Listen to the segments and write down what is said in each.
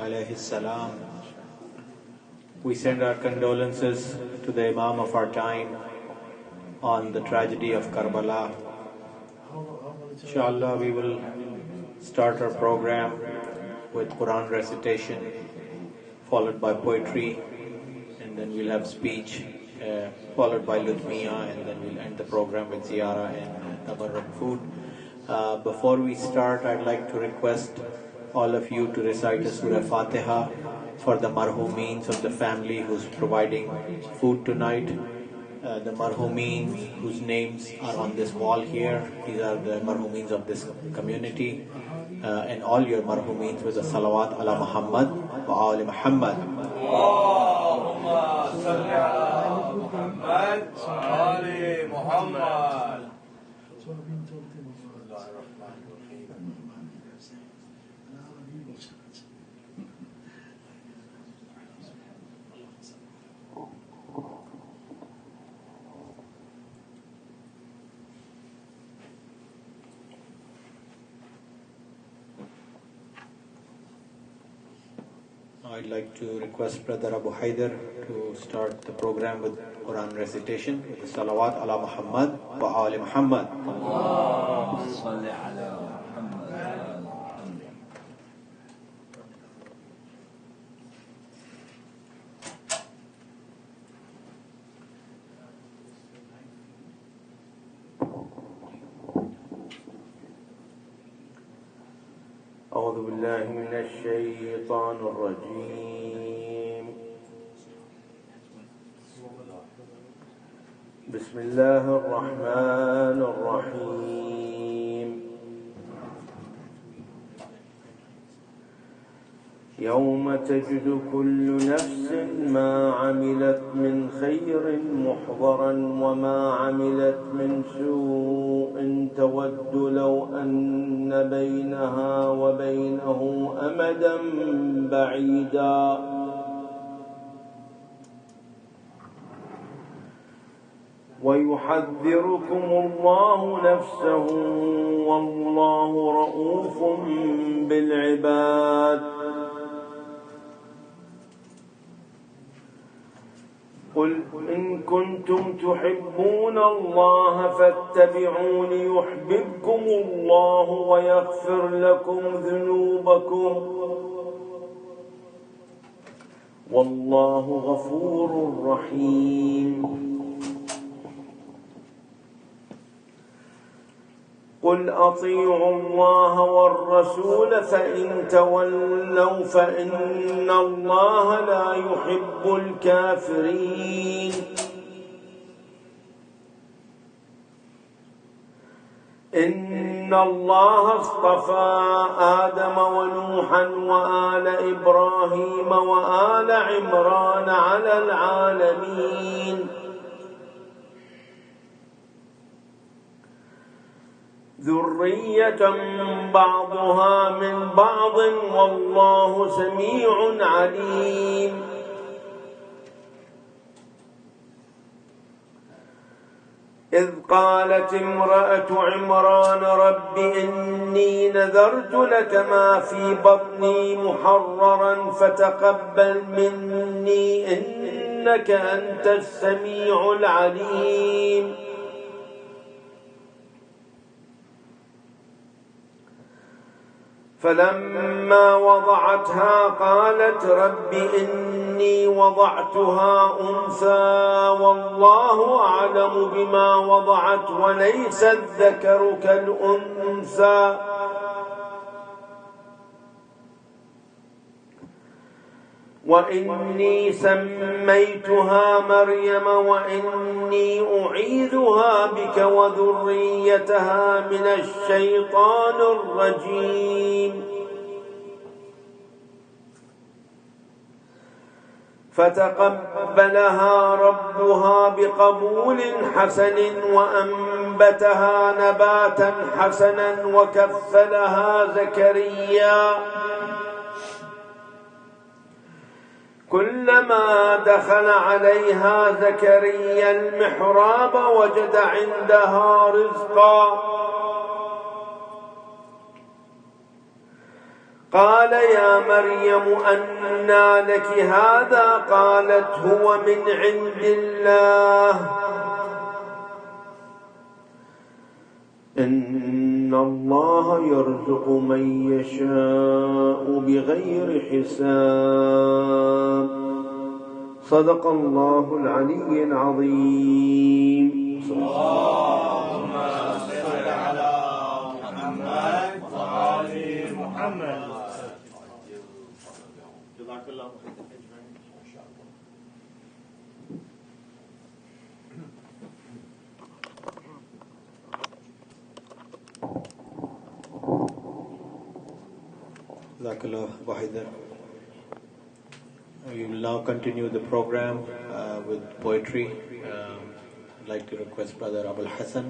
alayhi salam. We send our condolences to the Imam of our time on the tragedy of Karbala. Inshallah, we will start our program with Quran recitation, followed by poetry, and then we'll have speech, followed by Lutmiya, and then we'll end the program with ziyarah and tabarruk food. Before we start, I'd like to request all of you to recite a Surah Fatiha for the marhumeens of the family who's providing food tonight. The marhumeens whose names are on this wall here, these are the marhumeens of this community, and all your marhumeens with the salawat ala Muhammad wa ali Muhammad. Allahumma salli ala Muhammad wa ali Muhammad. I'd like to request Brother Abu Haider to start the program with Quran recitation with the salawat ala Muhammad wa ali Muhammad. Allahumma salli ala Muhammad. أعوذ بالله من الشيطان الرجيم. بسم الله الرحمن الرحيم. يوم تجد كل نفس ما عملت من خير محضرا وما عملت من سوء تود لو أن بينها وبينه أمدا بعيدا ويحذركم الله نفسه والله رؤوف بالعباد. قل إن كنتم تحبون الله فاتبعوني يحببكم الله ويغفر لكم ذنوبكم والله غفور رحيم. قل أطيعوا الله والرسول فإن تولوا فإن الله لا يحب الكافرين. إن الله اصطفى آدم ونوحا وآل إبراهيم وآل عمران على العالمين ذرية بعضها من بعض والله سميع عليم. إذ قالت امرأة عمران رب إني نذرت لك ما في بطني محررا فتقبل مني إنك أنت السميع العليم. فلما وضعتها قالت رب إني وضعتها أنثى والله أعلم بما وضعت وليس الذكر كالأنثى وإني سميتها مريم وإني أعيذها بك وذريتها من الشيطان الرجيم. فتقبلها ربها بقبول حسن وأنبتها نباتا حسنا وكفلها زكريا كلما دخل عليها زكريا المحراب وجد عندها رزقا قال يا مريم أنى لك هذا قالت هو من عند الله إن الله يرزق من يشاء بغير حساب صدق الله العلي العظيم. اللهم صل على محمد وآل محمد. جزاك الله خيرا. Jazakallah Wahidan. We will now continue the program with poetry. I'd like to request Brother Abul Hassan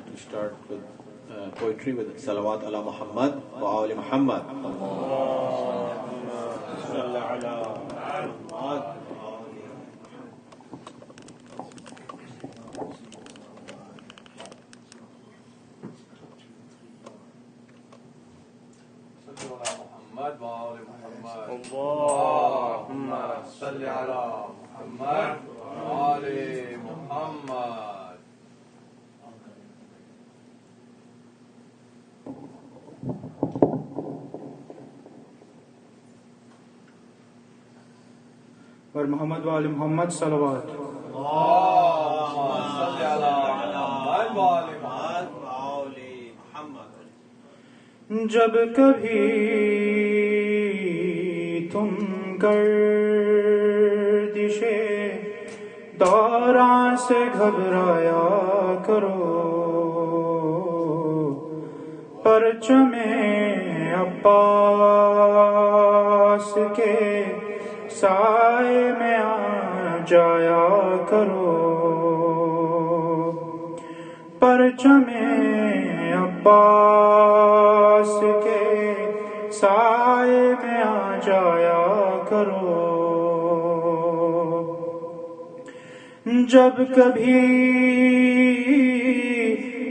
to start with poetry with Salawat ala Muhammad wa Ali Muhammad. اللهم صل على محمد وآل محمد. اور محمد وآل محمد صلوات. اللهم صل على محمد وآل محمد. جب کبھی تم گردش دوران سے گھبرایا کرو، پرچم عباس کے سائے میں آ جایا کرو، پرچم عباس کے سائے میں آ جایا کرو. جب کبھی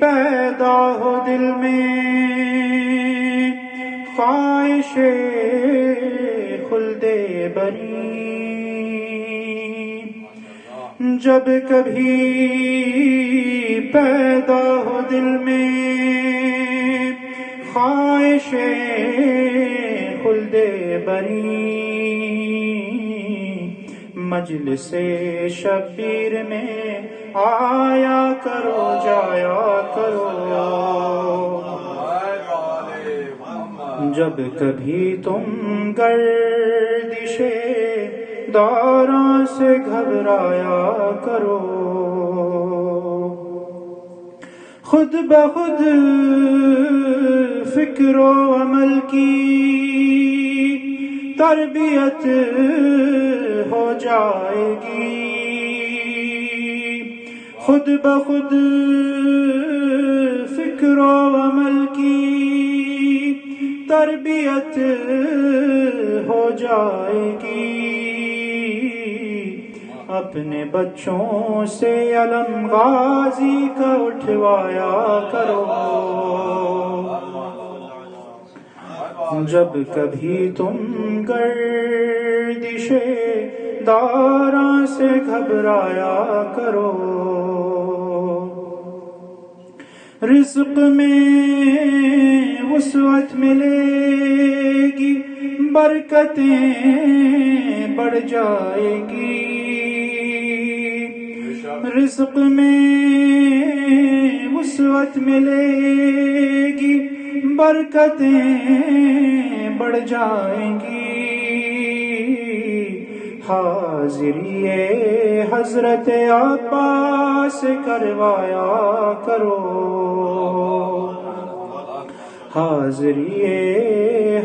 پیدا ہو دل میں خواہش خلد بری، جب کبھی پیدا ہو دل میں خواہش خلد بری، مجلس شبیر میں آیا کرو جایا کرو. جب کبھی تم گردش دوران سے گھبرایا کرو، خود بخود فکر و عمل کی تربیت ہو جائے گی، خود بخود فکر و عمل کی تربیت ہو جائے گی. اپنے بچوں سے علم غازی کا اٹھوایا کرو. جب کبھی تم گردش دوران سے گھبرایا کرو، رزق میں وسعت ملے گی، برکتیں بڑھ جائے گی، رزق میں وسعت ملے گی، برکتیں بڑھ جائیں گی. حاضری حضرت عباس کروایا کرو، حاضری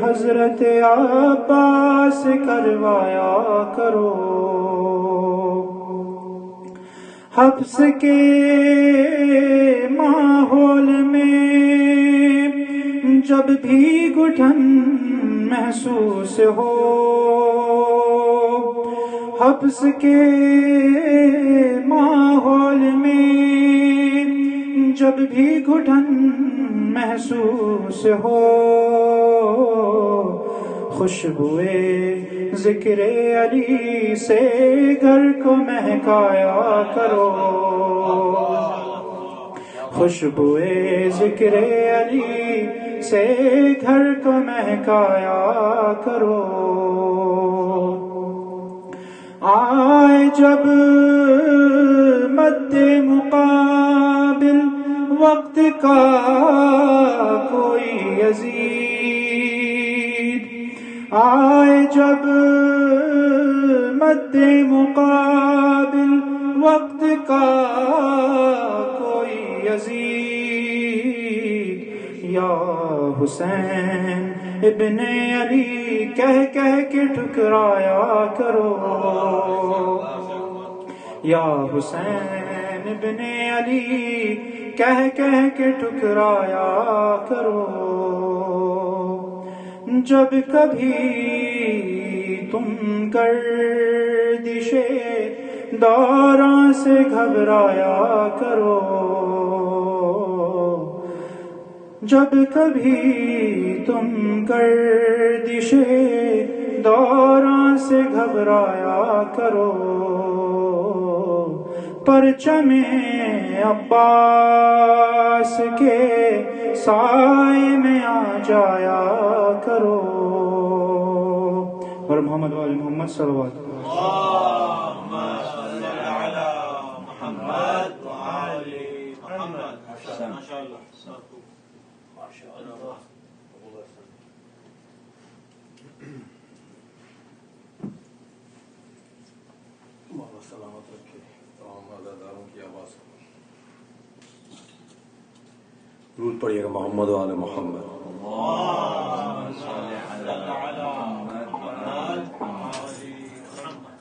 حضرت عباس کروایا کرو. حبس کے ماحول میں جب بھی گھٹن محسوس ہو، حبس کے ماحول میں جب بھی گھٹن محسوس ہو، خوشبوئے ذکر علی سے گھر کو مہکایا کرو، خوشبوئے ذکر علی سے گھر کو مہکایا کرو۔ آئے جب مد مقابل وقت کا کوئی یزید، آئے جب مد مقابل وقت کا کوئی یزید، یا حسین ابن علی کہہ کہہ کے ٹھکرایا کرو، یا حسین ابن علی کہہ کہہ کے ٹھکرایا کرو۔ جب کبھی تم گردش دوران سے گھبرایا کرو، جب کبھی تم گردش دوران سے گھبرایا کرو، پرچم عباس کے سائے میں آ جایا کرو۔ اور محمد وآل محمد صلوات اللهم صل على محمد وآل محمد۔ ماشاءاللہ ماشاءاللہ۔ مولا سلامت رکھے تمام عزاداروں کی آواز کو۔ درود پڑھیے گا محمد و آل محمد۔ اللهم صل على محمد وآل محمد۔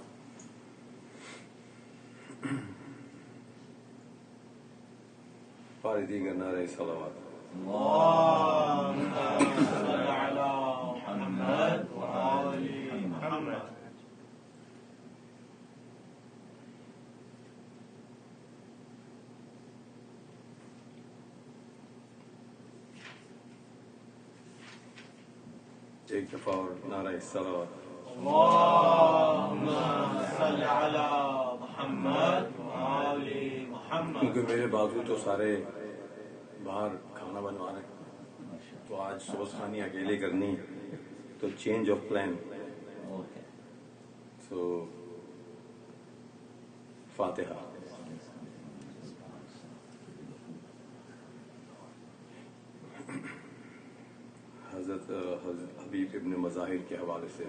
پاری دیگر نعرہ صلوات۔ اللهم صل على محمد وآل محمد۔ ایک دفعہ اور نعرہ صلوات۔ اللهم صل على محمد وآل محمد۔ کیونکہ میرے بازو تو سارے باہر کھانا بنوا رہے ہیں، تو آج صبح خانی اکیلے کرنی، تو چینج آف پلان۔ سو فاتحہ۔ حضرت حبیب ابن مظاہر کے حوالے سے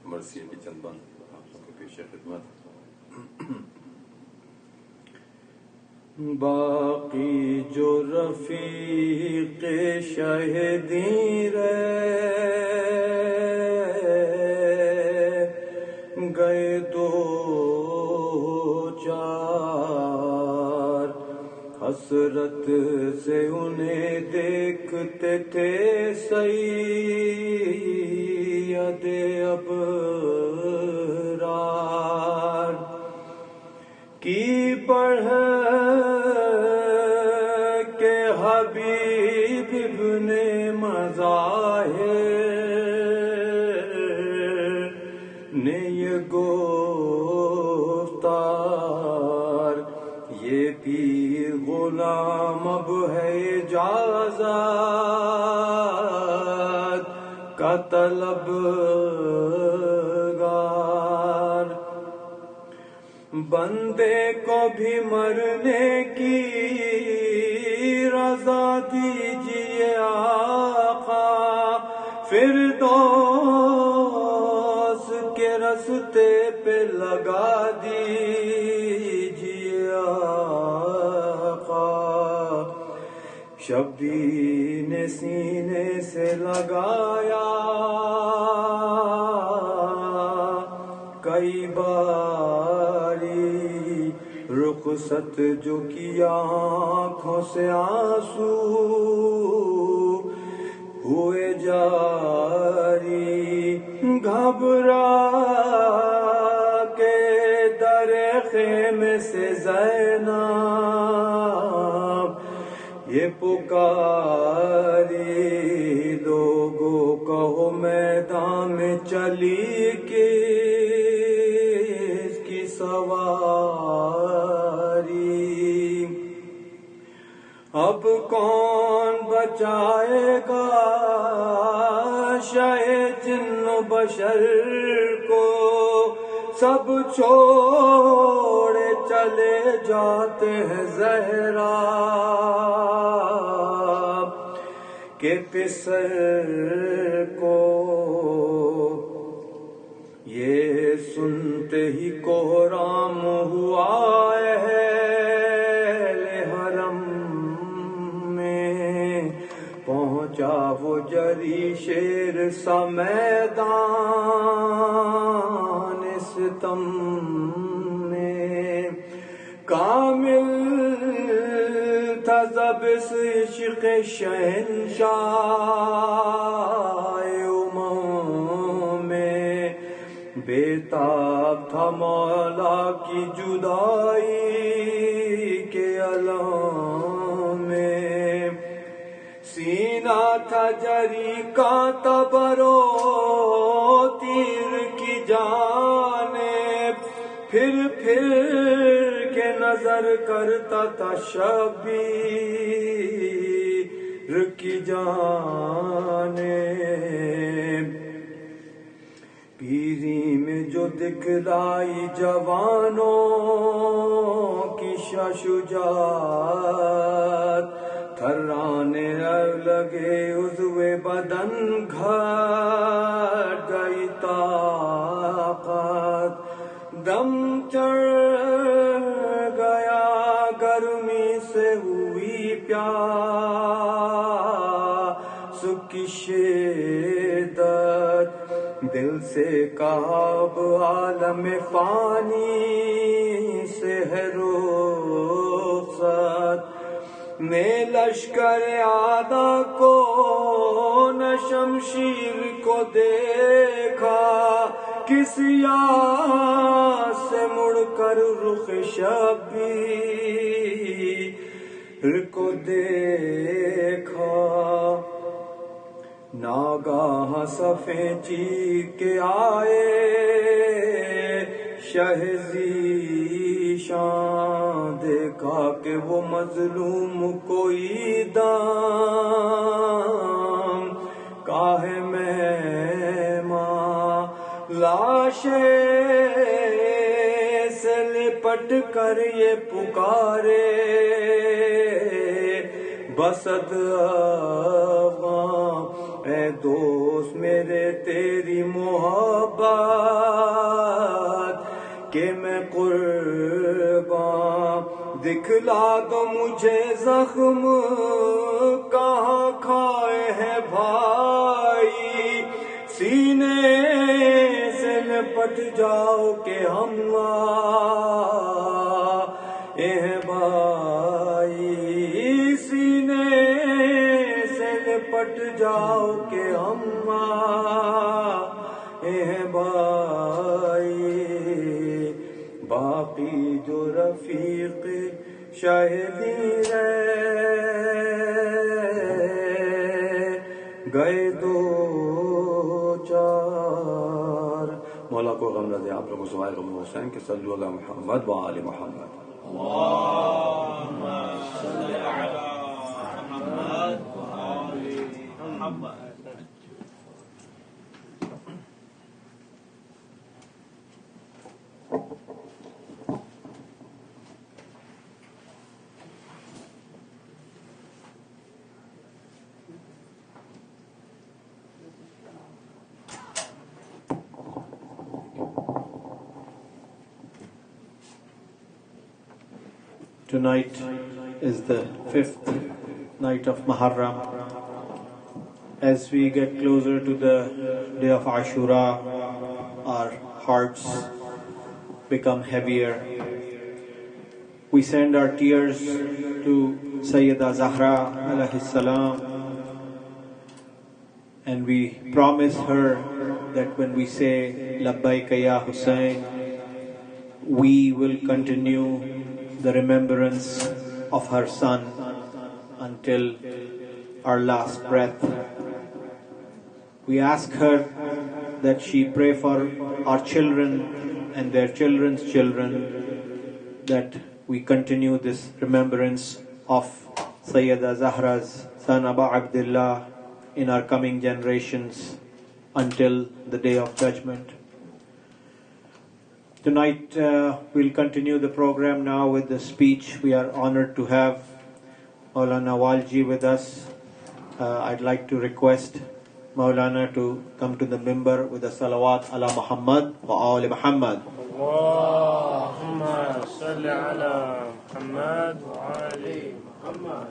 مرثیے کی چند بند آپ سب کے پیش خدمت۔ باقی جو رفیق شہدی رہ گئے دو چار، حسرت سے انہیں دیکھتے تھے سید ابرار کی بڑھ کے حبیب ابن مظاہر نے یہ گفتار، یہ پیر غلام اب ہے اجازت کا طلبگار، بندے کو بھی مرنے کی رضا دیجیے آقا، فردوس کے رستے پہ لگا دیجیے آقا، شبی نے سینے سے لگایا کئی باری، رخصت جو کیا آنکھوں سے آنسو ہوئے جاری، گھبرا کے در خیمے سے زینب یہ پکاری لوگوں کہو میدان میں چلی کس کی سواری اب کون بچائے گا شاہ جن و بشر کو سب چھوڑے چلے جاتے ہیں زہرا کے پسر کو یہ سنتے ہی کوہرام ہوا اہل حرم میں پہنچا وہ جری شیر سا میدان ستم میں کامل تھا ضبط عشق شہنشاہ امم میں بےتاب تھا مولا کی جدائی کے علم میں سینہ تھا جری کا تبرو تیر کی جانب پھر کے نظر کرتا تھا شبیر کی جانب پیری میں جو دکھلائی جوانوں کی شجاعت تھرانے لگے عضو بدن گھٹ گئی طاقت دم چڑھ گیا گرمی سے ہوئی پیاس کی شدت دل سے کہا اب عالم فانی سے ہے رخصت نے لشکر آدھا کو نہ شمشیر کو دیکھا کسی آس سے مڑ کر رخ شبیر کو دیکھا ناگاہ صفیں چیر کے آئے شہزیشاں دیکھا کہ وہ مظلوم کوئی دام کاہے مہماں لاشے سے لپٹ کر یہ پکارے بسد افغان اے دوست میرے تیری محبت کہ میں قربان دکھلا دو مجھے زخم کہاں کھائے ہیں بھائی سینے سے لپٹ جاؤ کہ ہم بھائی سینے سے لپٹ جاؤ کہ ہم بھائی باقی جو رفیق شاہدی گئے دو چار مولا کو غم رضی آپ لوگوں سوائے غم حسین کے صلو علی محمد و آل محمد اللهم صل على محمد وآل محمد. Tonight is the 5th night of Muharram. As we get closer to the day of Ashura, our hearts become heavier. We send our tears to Sayyidah Zahra alayhi salam, and we promise her that when we say Labbaika ya Hussein, we will continue the remembrance of her son until until our last breath. We ask her that she pray for our children and their children's children, that we continue this remembrance of Sayyida Zahra's son Abu Abdullah in our coming generations until the day of judgment. Tonight we'll continue the program now with the speech. We are honored to have Maulana Walji with us. I'd like to request Maulana to come to the mimbar with the salawat ala Muhammad wa ali Muhammad. Allahumma salli ala Muhammad wa ali Muhammad.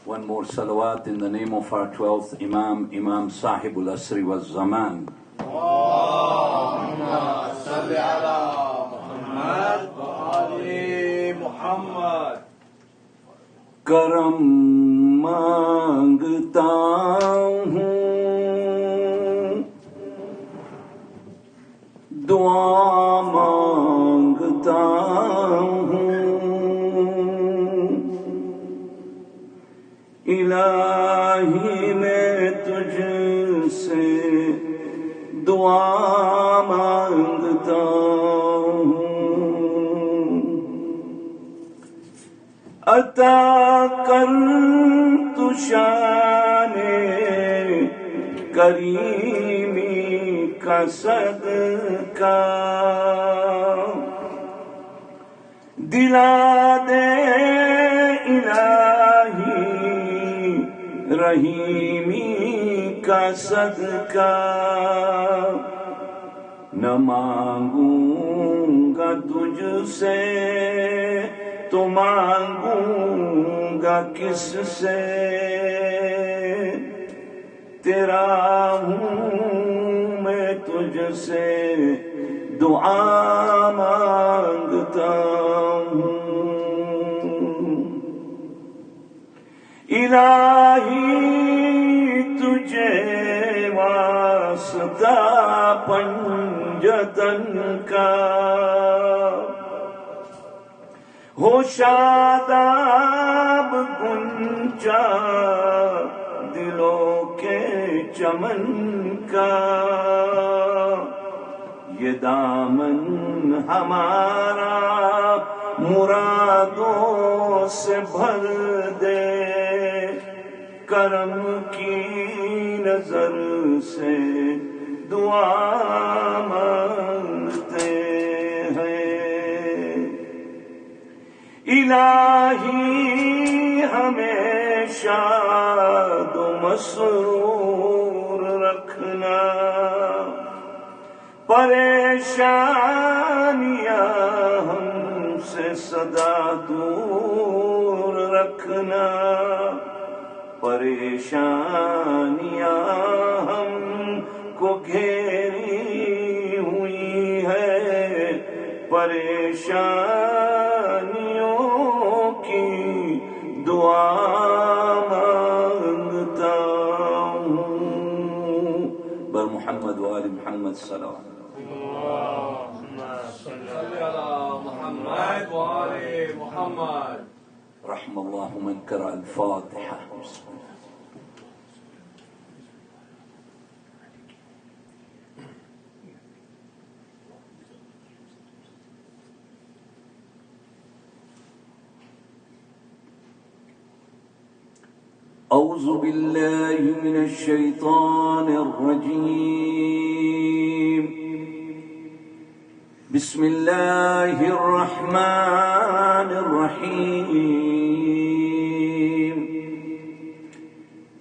One more salawat in the name of our 12th Imam, Imam Sahibul Asri wa Zaman. Allahumma salli ala Muhammad wa ali Muhammad. کرم مانگتا ہوں، دعا مانگتا ہوں، الہی میں تجھ سے دعا مانگتا ہوں، عطا کر تو شان کریمی کا صدقہ، دلا دے الہی رحیمی کا صدقہ، نہ مانگوں گا تجھ سے تو مانگوں گا کس سے، تیرا ہوں میں تجھ سے دعا مانگتا ہوں، الہی تجھے واسطہ پنجتن کا، ہو شاداب گنچا دلوں کے چمن کا، یہ دامن ہمارا مرادوں سے بھر دے، کرم کی نظر سے دعا مانگتے ہیں، الہی ہمیں شاد و مسرور رکھنا، پریشانیاں ہم سے سدا دور رکھنا، پریشانیاں ہم کو گھیری ہوئی ہے، پریشانیوں کی دعا مانگتا ہوں، بر محمد و آل محمد صلوات۔ صلی علی محمد و آل محمد۔ رحم اللہ من قرأ الفاتحہ۔ اعوذ باللہ من الشیطان الرجیم، بسم اللہ الرحمن الرحیم،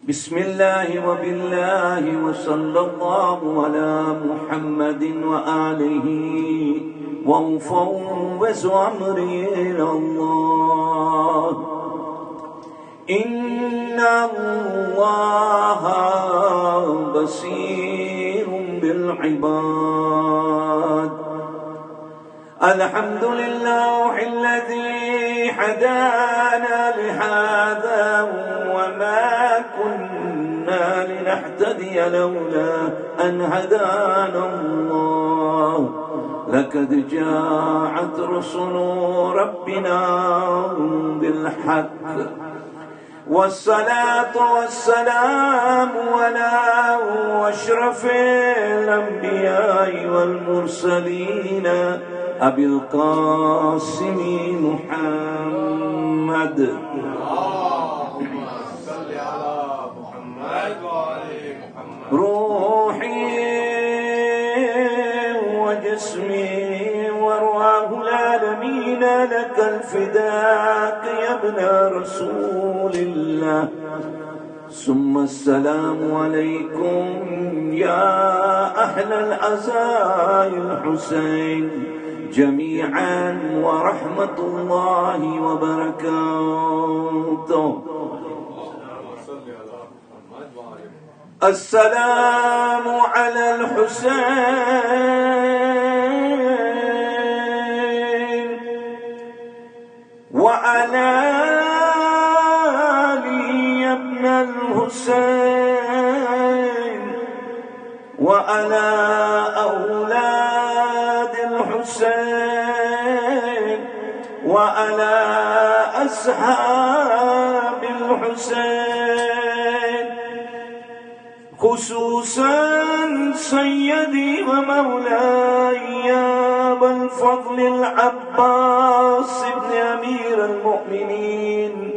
بسم اللہ وباللہ وصلی اللہ علی محمد وآلہ ومفوض امری الی اللہ، ان اللہ بصیر بالعباد، الحمد لله الذي هدانا لهذا وما كنا لنهتدي لولا أن هدانا الله لقد جاءت رسل ربنا بالحق والصلاة والسلام على أشرف الأنبياء والمرسلين أبي القاسم محمد اللهم صل على محمد وآل محمد. روحي وجسمي ورواه العالمين لك الفداء يا ابن رسول الله. ثم السلام عليكم يا أهل العزاء الحسين جميعا ورحمة الله وبركاته. السلام على الحسين وعلى علي بن الحسين وعلى أولاد الحسين وعلى أصحاب الحسين، خصوصا سيدي ومولاي أبا الفضل العباس بن أمير المؤمنين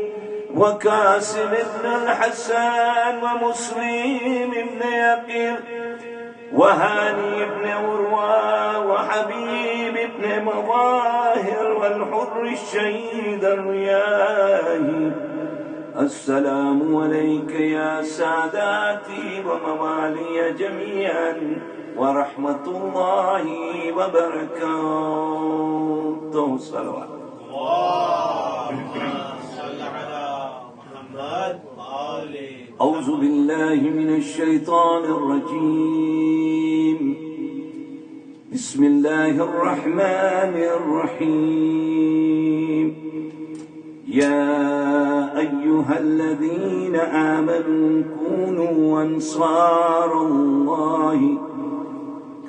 وقاسم بن الحسن ومسلم بن يقيل وهاني بن عروة وحبيب بن مظاهر والحر الشهيد الرياهي. السلام عليك يا ساداتي وموالي جميعا ورحمة الله وبركاته. صلوات أعوذ بالله من الشيطان الرجيم. بسم الله الرحمن الرحيم. يا أيها الذين آمنوا كونوا أنصار الله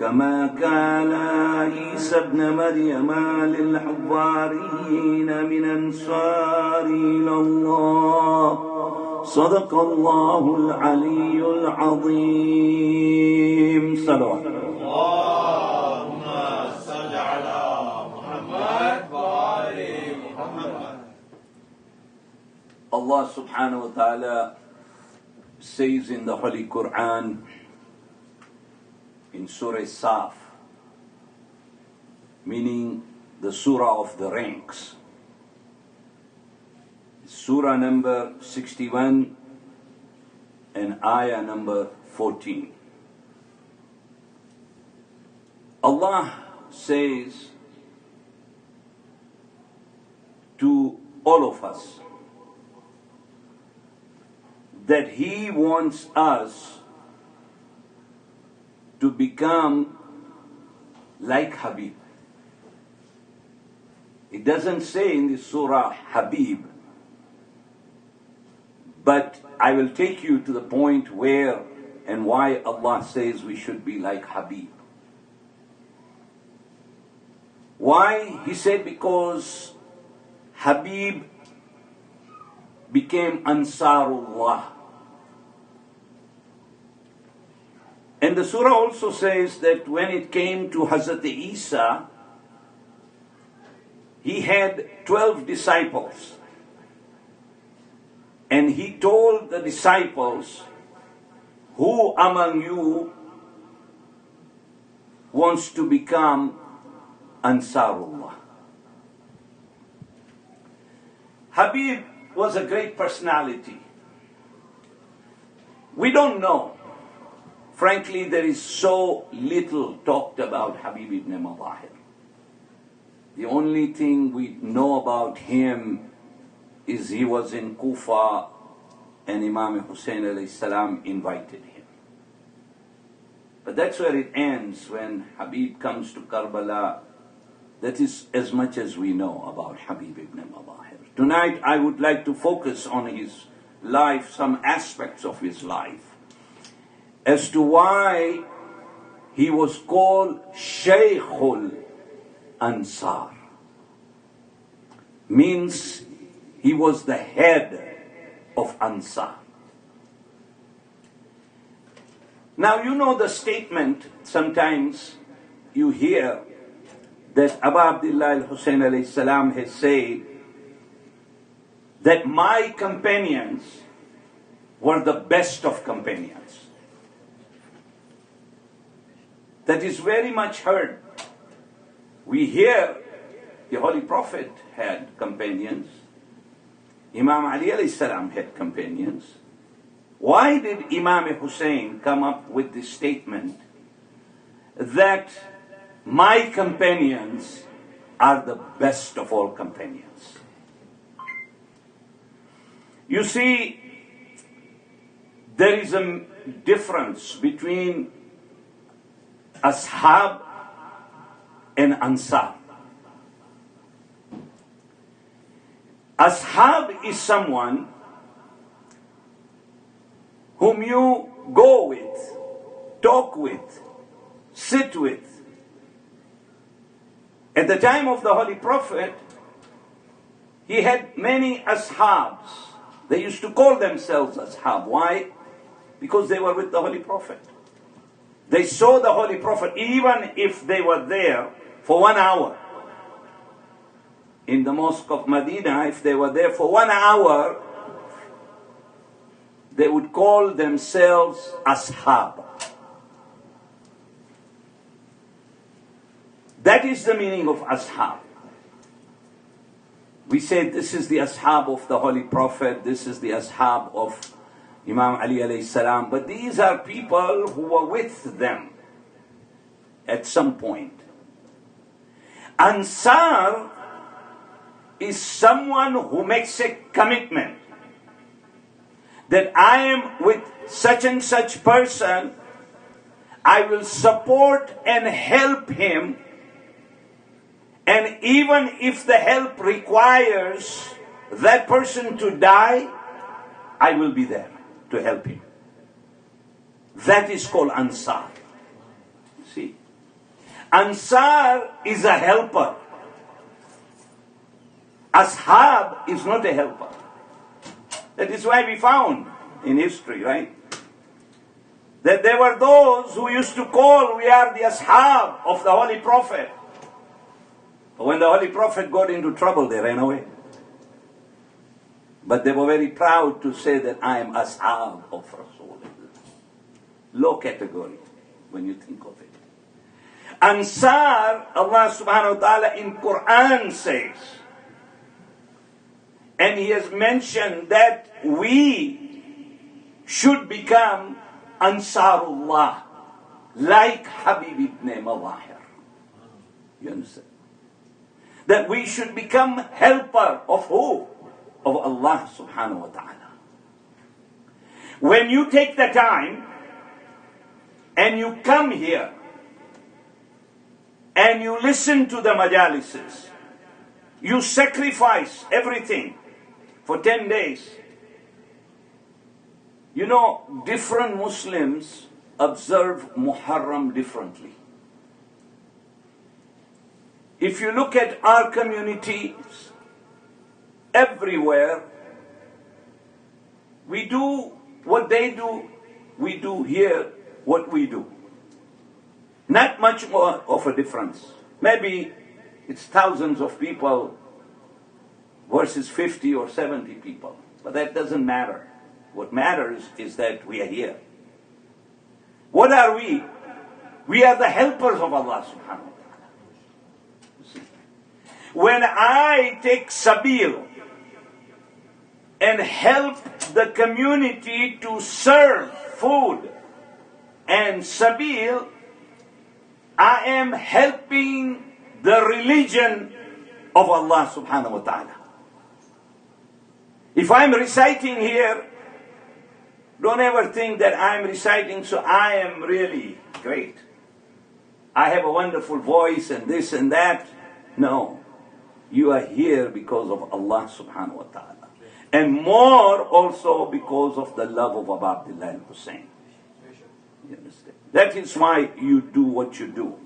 كما كان عيسى ابن مريم للحواريين من أنصار إلى الله. صدق الله العلي العظيم. صلوات اللهم صل على محمد وآل محمد. Allah subhanahu wa ta'ala says in the Holy Quran in Surah Saf, meaning the Surah of the ranks, Surah number 61 and Ayah number 14. Allah says to all of us that He wants us to become like Habib. It doesn't say in the surah Habib, but I will take you to the point where and why Allah says we should be like Habib. Why? He said because Habib became Ansarullah. And the surah also says that when it came to Hazrat Isa, he had 12 disciples. And he told the disciples, who among you wants to become Ansarullah? Habib was a great personality. We don't know. Frankly, there is so little talked about Habib ibn Mawahir. The only thing we know about him is he was in Kufa and Imam Hussein alayhi salam invited him. But that's where it ends. When Habib comes to Karbala, That is as much as we know about Habib ibn Madahir. Tonight I would like to focus on his life, some aspects of his life, as to why he was called Shaykhul Ansar. Means he was the head of Ansar. Now you know the statement, sometimes you hear that Abu Abdullah al-Hussein alayhi salam has said that my companions were the best of companions. That is very much heard. We hear the Holy Prophet had companions. Imam Ali alayhi salam had companions. Why did Imam Hussein come up with this statement that my companions are the best of all companions? You see, there is a difference between Ashab and Ansar. Ashab is someone whom you go with, talk with, sit with. At the time of the Holy Prophet, he had many ashabs. They used to call themselves ashab. Why? Because they were with the Holy Prophet. They saw the Holy Prophet, even if they were there for 1 hour. In the Mosque of Medina, if they were there for 1 hour, they would call themselves ashab. That is the meaning of ashab. We say this is the ashab of the Holy Prophet, this is the ashab of Imam Ali alayhi salam, but these are people who were with them at some point. Ansar is someone who makes a commitment that I am with such and such person, I will support and help him, and even if the help requires that person to die, I will be there to help him. That is called Ansar. See? Ansar is a helper. Ashab is not a helper. That is why we found in history, right, that there were those who used to call, we are the ashab of the Holy Prophet. But when the Holy Prophet got into trouble, they ran away. But they were very proud to say that I am ashab of Rasulullah. Low category when you think of it. Ansar, Allah subhanahu wa ta'ala in Quran says, and He has mentioned that we should become Ansarullah, like Habib ibn Madahir. You understand? That we should become helper of who? Of Allah subhanahu wa ta'ala. When you take the time and you come here and you listen to the majalises, you sacrifice everything for 10 days. You know, different Muslims observe Muharram differently. If you look at our communities, everywhere, we do what they do, we do here what we do. Not much more of a difference. Maybe it's thousands of people versus 50 or 70 people. But that doesn't matter. What matters is that we are here. What are we? We are the helpers of Allah subhanahu wa ta'ala. When I take sabil and help the community to serve food and sabil, I am helping the religion of Allah subhanahu wa ta'ala. If I'm reciting here, don't ever think that I'm reciting so I am really great. I have a wonderful voice and this and that. No. You are here because of Allah subhanahu wa ta'ala. And more also because of the love of Abu Abdullah al-Hussein. You understand? That is why you do what you do.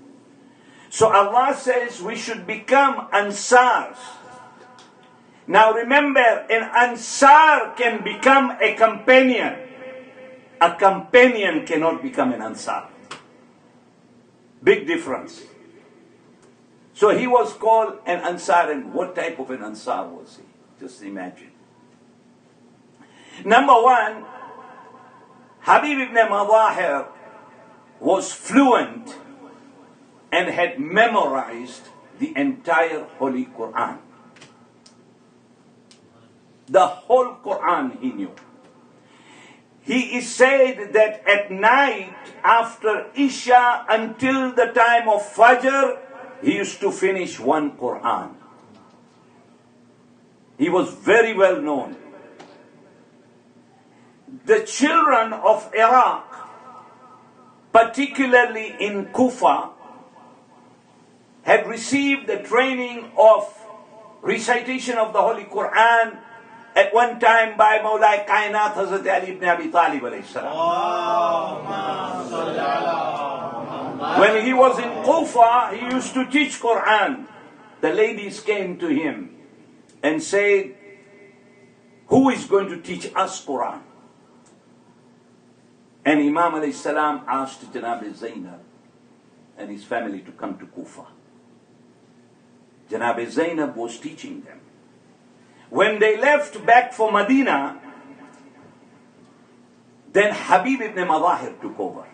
So Allah says we should become Ansars. Now remember, an Ansar can become a companion. A companion cannot become an Ansar. Big difference. So he was called an Ansar, and what type of an Ansar was he? Just imagine. Number one, Habib ibn Madahir was fluent and had memorized the entire Holy Quran. The whole Quran he knew. He is said that at night after Isha until the time of Fajr, he used to finish one Quran. He was very well known. The children of Iraq, particularly in Kufa, had received the training of recitation of the Holy Quran at one time by Mawlai Kainat Hazrat Ali ibn Abi Talib alayhi salam. When he was in Kufa, he used to teach Quran. The ladies came to him and said, who is going to teach us Quran? And Imam alayhi salam asked Janab Zainab and his family to come to Kufa. Janab Zainab was teaching them. When they left back for Medina, then Habib ibn Madahir took over.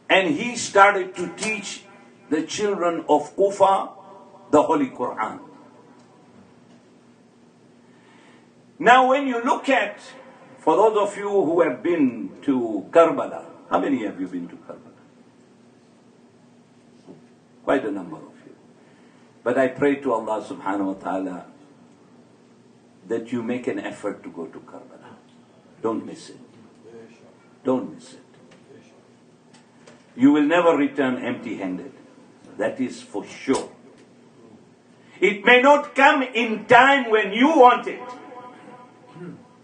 And he started to teach the children of Kufa the Holy Quran. Now when you look at, for those of you who have been to Karbala, how many have you been to Karbala? Quite a number of you. But I pray to Allah subhanahu wa ta'ala that you make an effort to go to Karbala. Don't miss it. Don't miss it. You will never return empty-handed. That is for sure. It may not come in time when you want it,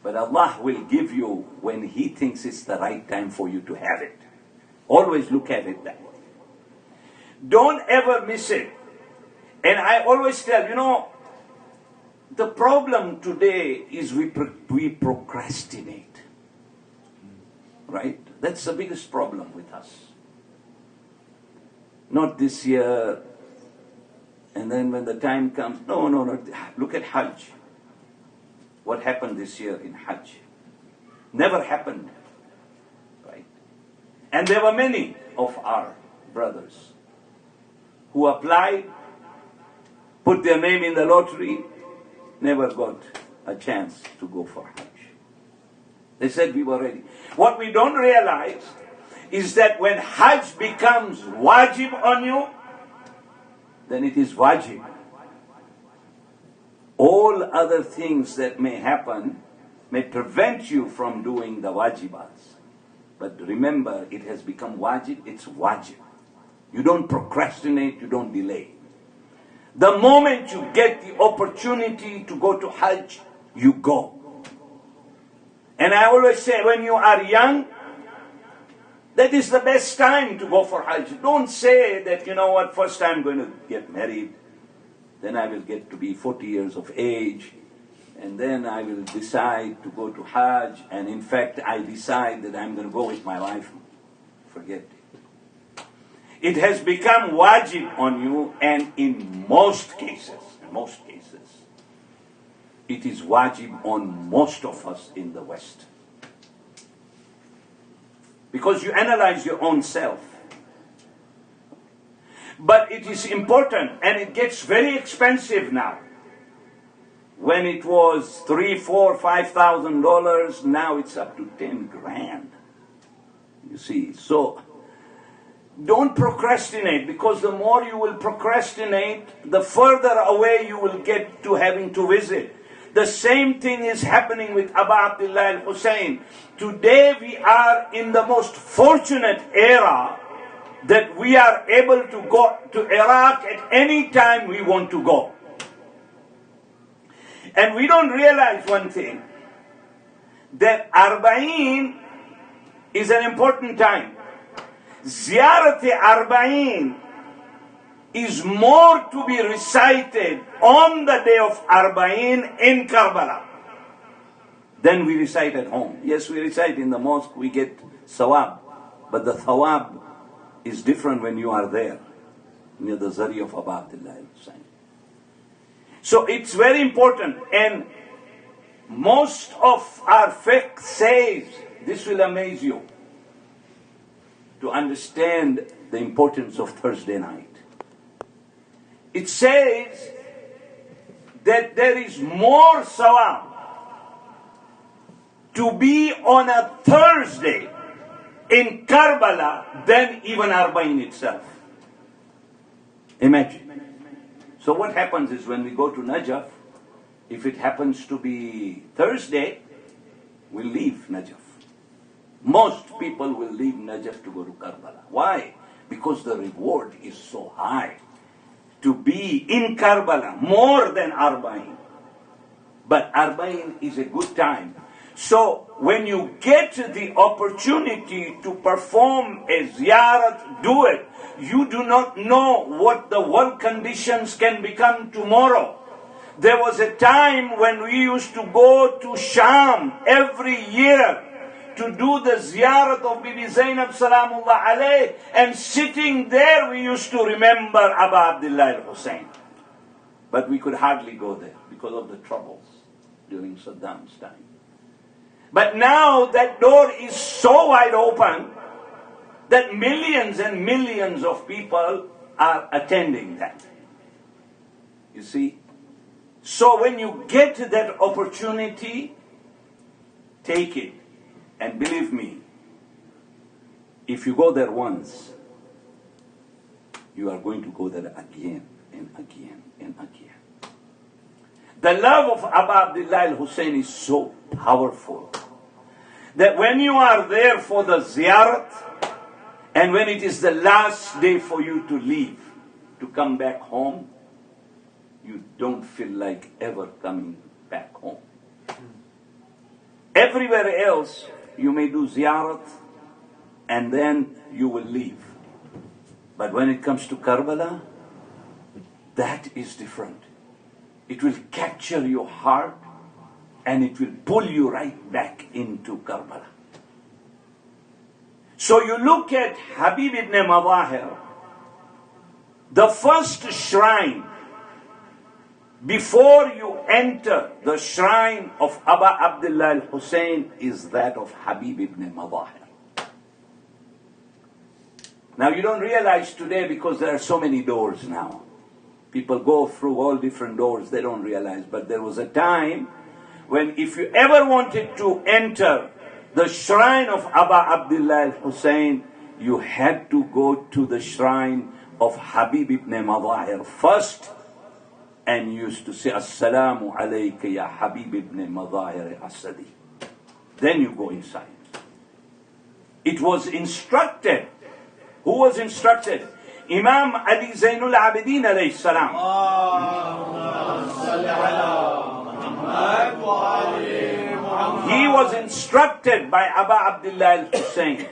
but Allah will give you when He thinks it's the right time for you to have it. Always look at it that way. Don't ever miss it. And I always tell, the problem today is we procrastinate. Right? That's the biggest problem with us. Not this year, and then when the time comes, no. Look at Hajj. What happened this year in Hajj? Never happened. Right? And there were many of our brothers who applied, put their name in the lottery, never got a chance to go for Hajj. They said we were ready. What we don't realize is that when Hajj becomes wajib on you, then it is wajib. All other things that may happen may prevent you from doing the wajibats. But remember, it has become wajib, it's wajib. You don't procrastinate, you don't delay. The moment you get the opportunity to go to Hajj, you go. And I always say, when you are young, that is the best time to go for Hajj. Don't say that, first I'm going to get married, then I will get to be 40 years of age, and then I will decide to go to Hajj, and in fact I decide that I'm going to go with my wife. Forget it. It has become wajib on you, and in most cases, it is wajib on most of us in the West. Because you analyze your own self. But it is important, and it gets very expensive now. When it was $3,000, $4,000, $5,000, now it's up to 10 grand. You see, so don't procrastinate, because the more you will procrastinate, the further away you will get to having to visit. The same thing is happening with Abu Abdullah al-Hussein. Today we are in the most fortunate era that we we are able to go to Iraq at any time we want to go. And we don't realize one thing, that Arba'in is an important time. Ziyarat Arba'in is more to be recited on the day of Arba'in in Karbala than we recite at home. Yes, we recite in the mosque, we get sawab, but the thawab is different when you are there, near the Zari of Abu Abdullah al-Husayn. So it's very important, and most of our fiqh says, this will amaze you, to understand the importance of Thursday night. It says that there is more sawab to be on a Thursday in Karbala than even Arba'in itself. Imagine. So what happens is when we go to Najaf, if it happens to be Thursday, we'll leave Najaf. Most people will leave Najaf to go to Karbala. Why? Because the reward is so high. To be in Karbala more than Arba'in. But Arba'in is a good time. So when you get the opportunity to perform a ziyarat, do it. You do not know what the world conditions can become tomorrow. There was a time when we used to go to Sham every year to do the ziyarat of Bibi Zainab Salamullah alayh, and sitting there we used to remember Abu Abdullah al-Husayn. But we could hardly go there because of the troubles during Saddam's time. But now that door is so wide open that millions and millions of people are attending that. You see? So when you get that opportunity, take it. And believe me, if you go there once, you are going to go there again and again and again. The love of Abu Abdullah al-Husayn is so powerful that when you are there for the ziyarat, and when it is the last day for you to leave, to come back home, you don't feel like ever coming back home. Everywhere else, you may do ziyarat and then you will leave. But when it comes to Karbala, that is different. It will capture your heart and it will pull you right back into Karbala. So you look at Habib ibn Madahir, the first shrine, before you enter the shrine of Abu Abdullah al-Husayn, is that of Habib ibn Madahir. Now you don't realize today, because there are so many doors now. People go through all different doors, they don't realize. But there was a time when if you ever wanted to enter the shrine of Abu Abdullah al-Husayn, you had to go to the shrine of Habib ibn Madahir first, and used to say, Assalamu alayka ya Habib ibn Madahir Asadi. Then you go inside. It was instructed. Who was instructed? Imam Ali Zainul Abidin alayhi salam. He was instructed by Abu Abdullah al-Husayn.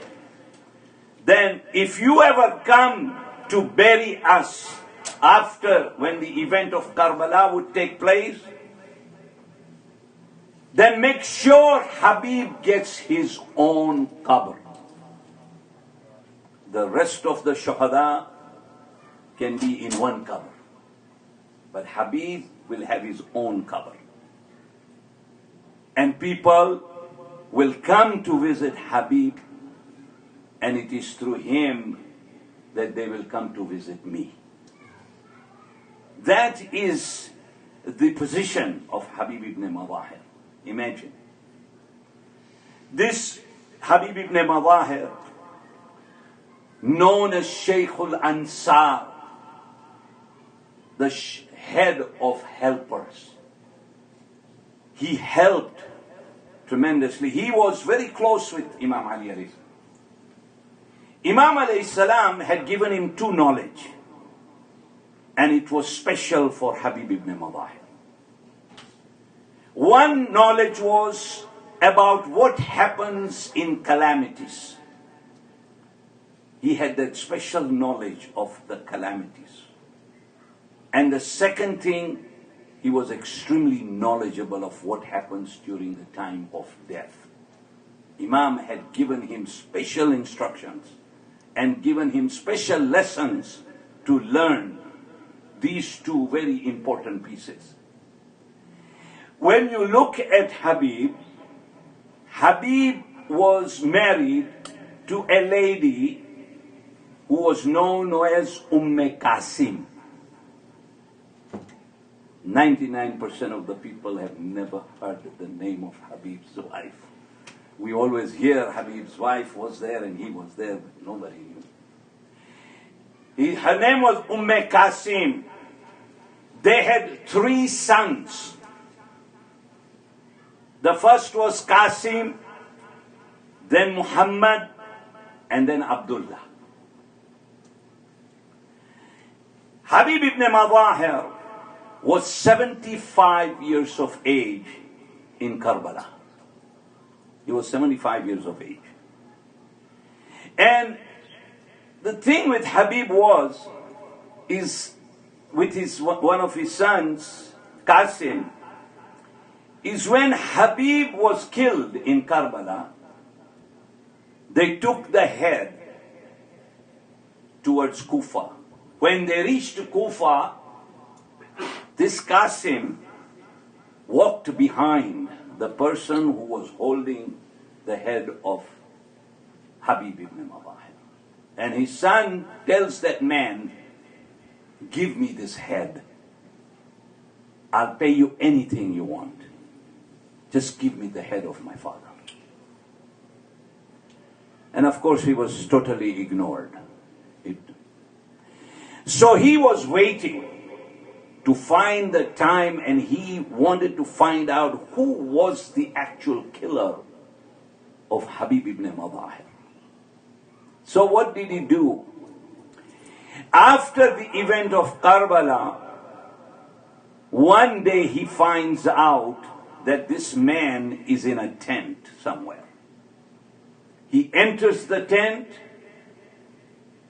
Then if you ever come to bury us after, when the event of Karbala would take place, then make sure Habib gets his own qabr. The rest of the shuhada can be in one qabr, but Habib will have his own qabr. And people will come to visit Habib, and it is through him that they will come to visit me. That is the position of Habib ibn Madahir. Imagine. This Habib ibn Madahir, known as Shaykh al-Ansar, the head of helpers. He helped tremendously. He was very close with Imam Ali alayhi salam. Imam alayhi salam had given him two knowledge, and it was special for Habib ibn Madahir. One knowledge was about what happens in calamities. He had that special knowledge of the calamities. And the second thing, he was extremely knowledgeable of what happens during the time of death. Imam had given him special instructions and given him special lessons to learn these two very important pieces. When you look at Habib, Habib was married to a lady who was known as Qasim. 99% of the people have never heard the name of Habib's wife. We always hear Habib's wife was there and he was there, but nobody knew. Her name was Qasim. They had 3 sons. The first was Qasim, then Muhammad, and then Abdullah. Habib ibn Madahir was 75 years of age in Karbala. He was 75 years of age. And the thing with Habib is with one of his sons, Qasim, is when Habib was killed in Karbala, they took the head towards Kufa. When they reached Kufa, this Qasim walked behind the person who was holding the head of Habib ibn Madahir. And his son tells that man, "Give me this head. I'll pay you anything you want. Just give me the head of my father." And of course he was totally ignored. So he was waiting to find the time, and he wanted to find out who was the actual killer of Habib ibn Madahir. So what did he do? After the event of Karbala, one day he finds out that this man is in a tent somewhere. He enters the tent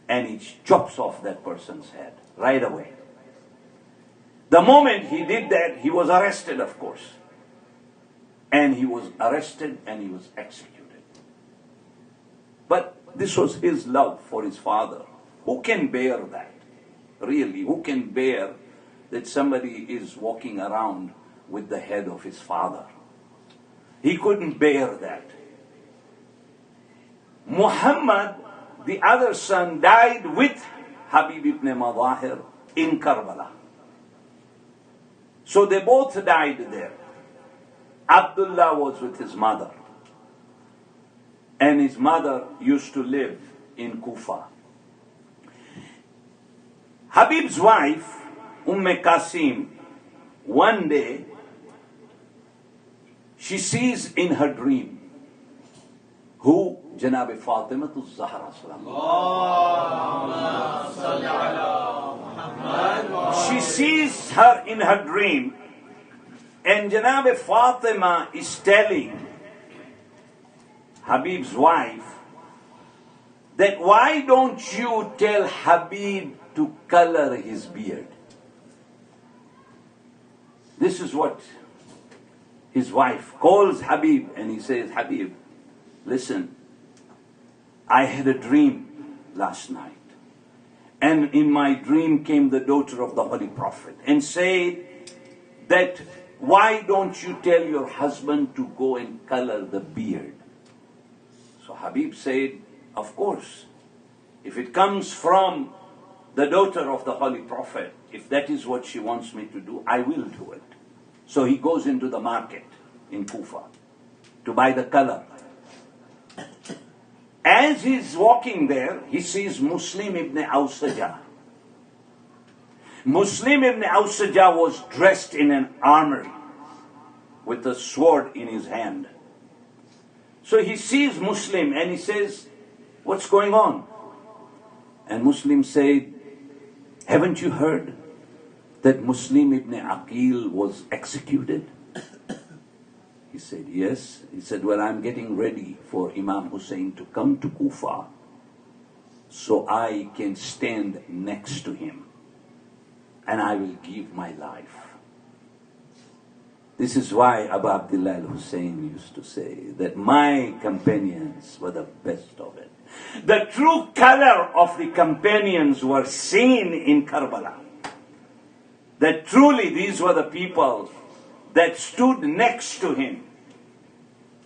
and he chops off that person's head right away. The moment he did that, he was arrested, of course. And he was arrested and he was executed. But this was his love for his father. Who can bear that? Really, who can bear that somebody is walking around with the head of his father? He couldn't bear that. Muhammad, the other son, died with Habib ibn Madahir in Karbala. So they both died there. Abdullah was with his mother. And his mother used to live in Kufa. Habib's wife, Qasim, one day, she sees in her dream, who? Janab Fatima Zahra. She sees her in her dream, and Janab Fatima is telling Habib's wife that why don't you tell Habib to color his beard? This is what his wife calls Habib, and he says, "Habib, listen, I had a dream last night. And in my dream came the daughter of the Holy Prophet and said that why don't you tell your husband to go and color the beard?" So Habib said, "Of course, if it comes from the daughter of the Holy Prophet, if that is what she wants me to do, I will do it." So he goes into the market in Kufa to buy the color. As he's walking there, he sees Muslim ibn Awsaja. Muslim ibn Awsaja was dressed in an armory with a sword in his hand. So he sees Muslim and he says, "What's going on? And Muslim said, haven't you heard that Muslim ibn Aqil was executed? He said, yes. He said, well, I'm getting ready for Imam Hussein to come to Kufa so I can stand next to him and I will give my life. This is why Abu Abdullah al-Hussein used to say that my companions were the best of it. The true color of the companions were seen in Karbala. That truly these were the people that stood next to him.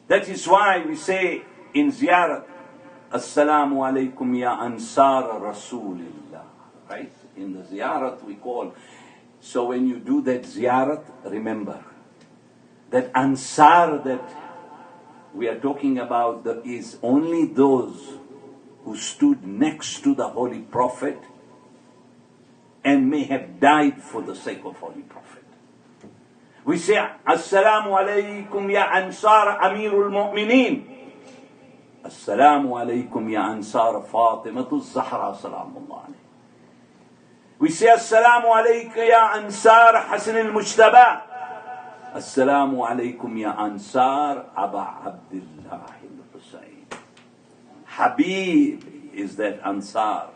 That is why we say in ziyarat, Assalamu alaikum ya ansar Rasulillah. Right? In the ziyarat we call. So when you do that ziyarat, remember that ansar that we are talking about is only those who stood next to the Holy Prophet and may have died for the sake of Holy Prophet. We say, Assalamu alaikum ya ansar Amirul Mu'mineen. Assalamu alaikum ya ansar Fatimatul Zahra salamullah alayhi. We say, Assalamu alaikum ya ansar Hasan al-Mujtaba. Assalamu alaikum ya ansar Aba Abdullah al-Hussein. Habib is that ansar,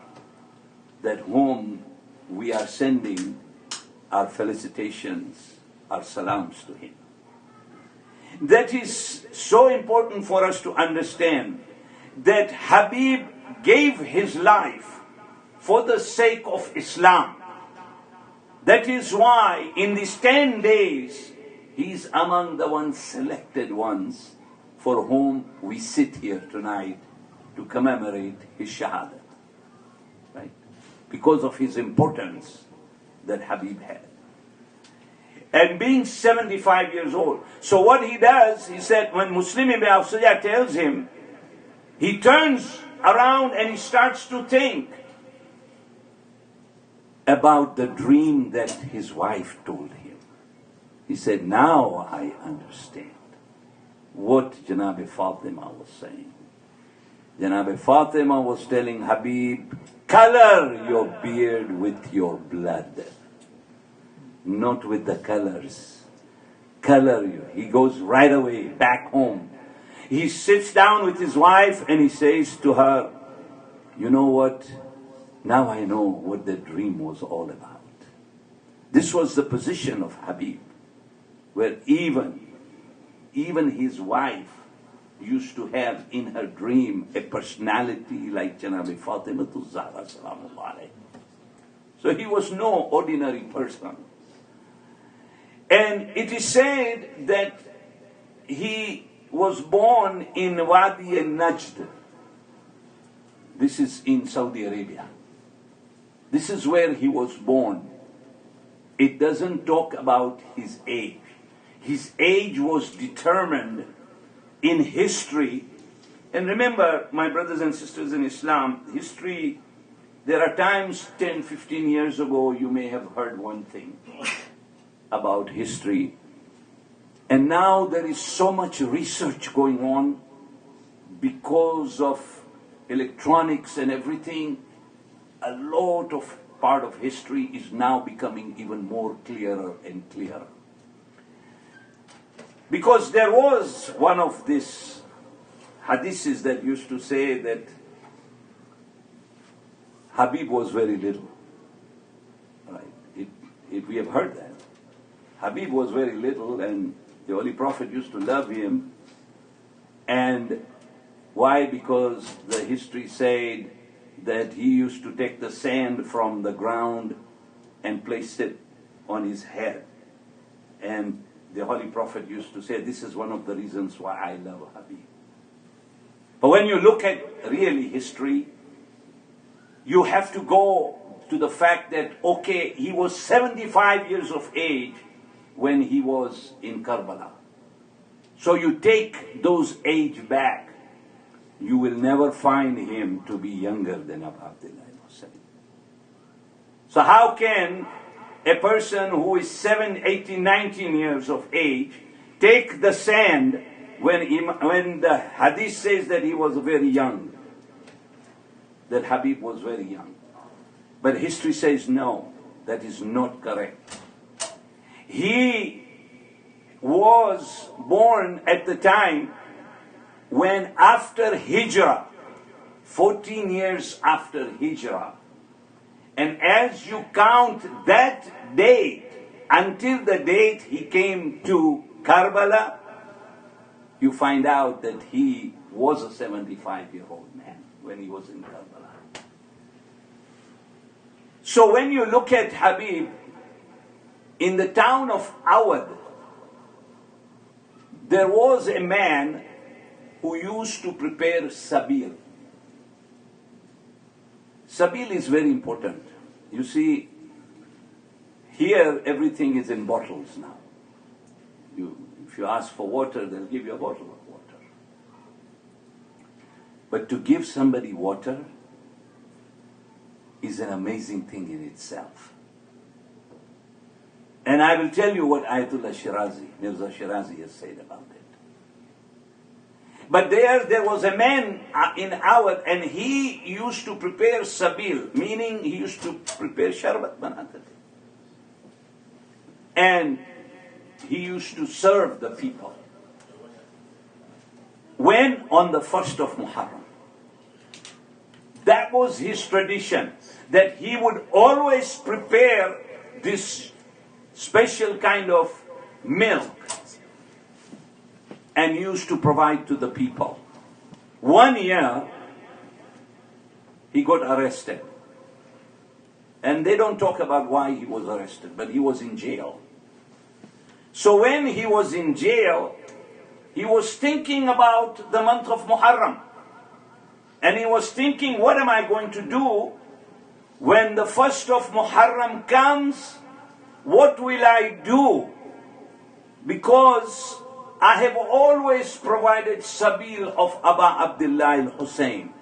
that whom we are sending our felicitations, our salams to him. That is so important for us to understand that Habib gave his life for the sake of Islam. That is why in these 10 days, he is among the ones selected ones for whom we sit here tonight to commemorate his shahadat. Right? Because of his importance that Habib had. And being 75 years old. So what he does, he said, when Muslim ibn Awsiyah tells him, he turns around and he starts to think about the dream that his wife told him. He said, now I understand what Janab Fatima was saying. Janab Fatima was telling Habib, color your beard with your blood, not with the colors. Color you. He goes right away back home. He sits down with his wife and he says to her, you know what? Now I know what the dream was all about. This was the position of Habib, where even his wife used to have in her dream a personality like Janabi Fatimatul Zahra salamullah alayhi. So he was no ordinary person. And it is said that he was born in Wadi al-Najd. This is in Saudi Arabia. This is where he was born. It doesn't talk about his age. His age was determined in history. And remember, my brothers and sisters in Islam, history, there are times 10, 15 years ago you may have heard one thing about history. And now there is so much research going on because of electronics and everything. A lot of part of history is now becoming even more clearer and clearer. Because there was one of these hadiths that used to say that Habib was very little. Right? We have heard that. Habib was very little and the Holy Prophet used to love him. And why? Because the history said that he used to take the sand from the ground and place it on his head. And the Holy Prophet used to say, this is one of the reasons why I love Habib. But when you look at really history, you have to go to the fact that, okay, he was 75 years of age when he was in Karbala. So you take those age back, you will never find him to be younger than Abu Abdullah al-Hussein. So how can a person who is 7, 18, 19 years of age take the sand when the hadith says that he was very young? that Habib was very young. But history says no, that is not correct. He was born at the time when after Hijrah, 14 years after Hijrah, and as you count that date until the date he came to Karbala, you find out that he was a 75-year-old man when he was in Karbala. So when you look at Habib, in the town of Awad, there was a man who used to prepare sabil. Sabil is very important. You see, here everything is in bottles now. If you ask for water, they'll give you a bottle of water. But to give somebody water is an amazing thing in itself. And I will tell you what Ayatollah Shirazi, Mirza Shirazi has said about it. But there was a man in Awad, and he used to prepare sabil, meaning he used to prepare sharbat banata. And he used to serve the people. When on the 1st of Muharram, that was his tradition, that he would always prepare this special kind of milk and used to provide to the people. One year, he got arrested. And they don't talk about why he was arrested, but he was in jail. So when he was in jail, he was thinking about the month of Muharram. And he was thinking, what am I going to do when the 1st of Muharram comes? What will I do? Because I have always provided sabil of Aba Abdullah al-Hussein.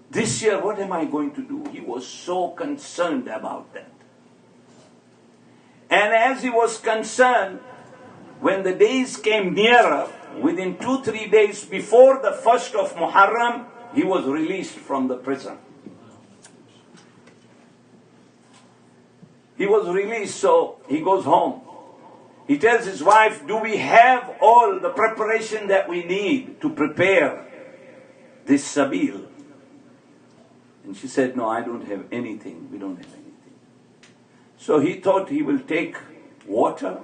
This year, what am I going to do? He was so concerned about that. And as he was concerned, when the days came nearer, within 2-3 days before the 1st of Muharram, he was released from the prison. He was released, so he goes home. He tells his wife, do we have all the preparation that we need to prepare this sabil? And she said, no, I don't have anything. We don't have anything. So he thought he will take water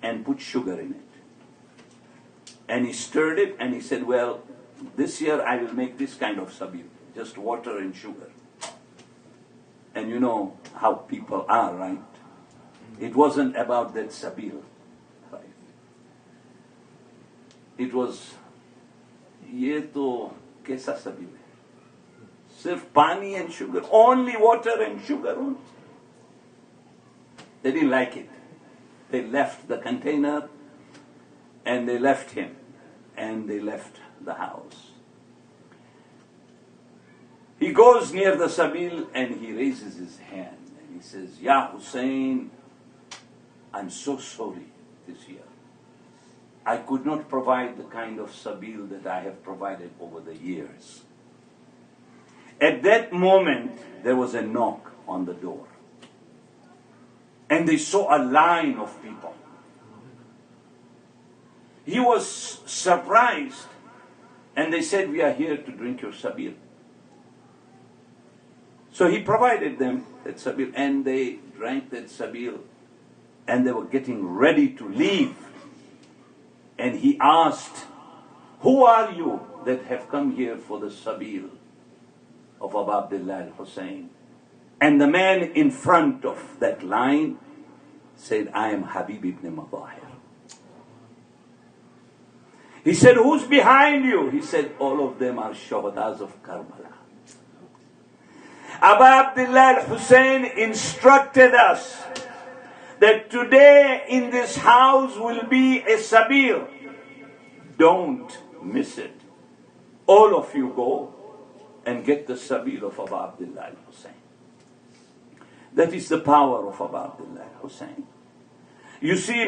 and put sugar in it. And he stirred it and he said, well, this year I will make this kind of sabil, just water and sugar. And you know how people are, right? It wasn't about that sabil. Right? It was, ye to kaisa sabil hai? Sirf pani and sugar, only water and sugar only. They didn't like it. They left the container and they left him and they left the house. He goes near the sabil and he raises his hand and he says, Ya Hussein, I'm so sorry this year. I could not provide the kind of sabil that I have provided over the years. At that moment, there was a knock on the door. And they saw a line of people. He was surprised. And they said, we are here to drink your sabil. So he provided them that sabil. And they drank that sabil. And they were getting ready to leave. And he asked, who are you that have come here for the sabil of Abu Abdullah al-Hussein? And the man in front of that line said, I am Habib ibn Madahir. He said, who's behind you? He said, all of them are Shuhadas of Karbala. Abu Abdullah al-Hussein instructed us that today in this house will be a sabil. Don't miss it. All of you go and get the sabil of Abu Abdullah al-Hussein. That is the power of Abu Abdullah al-Hussein. You see,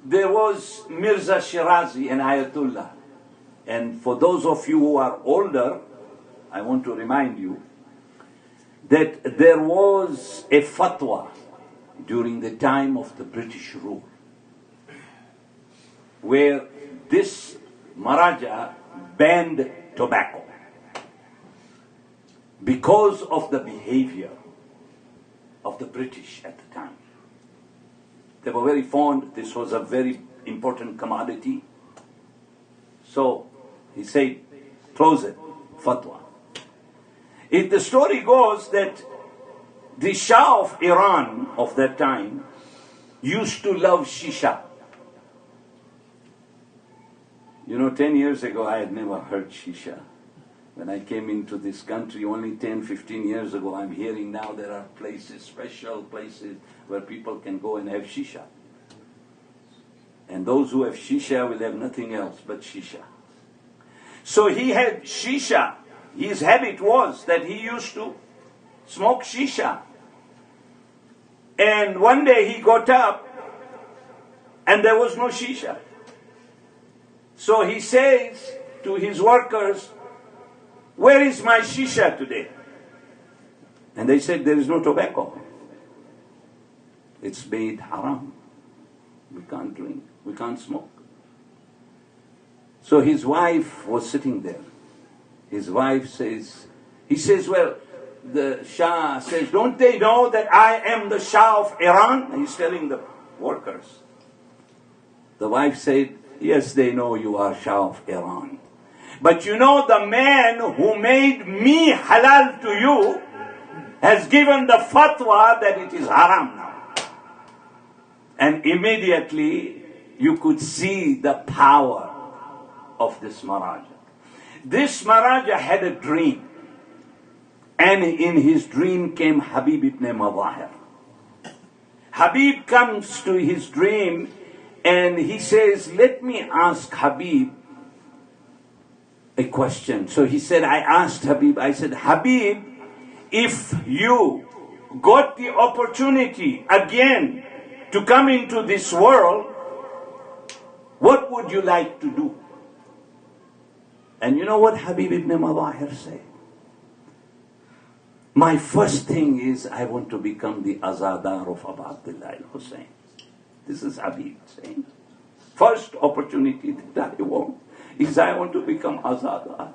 there was Mirza Shirazi and Ayatollah. And for those of you who are older, I want to remind you that there was a fatwa during the time of the British rule where this Maharaja banned tobacco because of the behavior of the British at the time. They were very fond, this was a very important commodity. So he said, close it, fatwa. If the story goes that the Shah of Iran of that time used to love shisha. You know, 10 years ago I had never heard shisha. When I came into this country only 10, 15 years ago, I'm hearing now there are places, special places where people can go and have shisha. And those who have shisha will have nothing else but shisha. So he had shisha. His habit was that he used to smoke shisha. And one day he got up and there was no shisha. So he says to his workers, "Where is my shisha today?" And they said, "There is no tobacco. It's made haram. We can't drink, we can't smoke." So his wife was sitting there. His wife says, he says, "Well," the Shah says, "Don't they know that I am the Shah of Iran?" And he's telling the workers. The wife said, "Yes, they know you are Shah of Iran. But you know, the man who made me halal to you has given the fatwa that it is haram now." And immediately you could see the power of this Maharaja. This Maharaja had a dream. And in his dream came Habib ibn Madahir. Habib comes to his dream and he says, "Let me ask Habib a question." So he said, I asked Habib, I said, "Habib, if you got the opportunity again to come into this world, what would you like to do?" And you know what Habib ibn Madahir said? "My first thing is I want to become the Azadar of Abu Abdullah al-Hussein." This is Habib saying, first opportunity that I want is I want to become Azadar.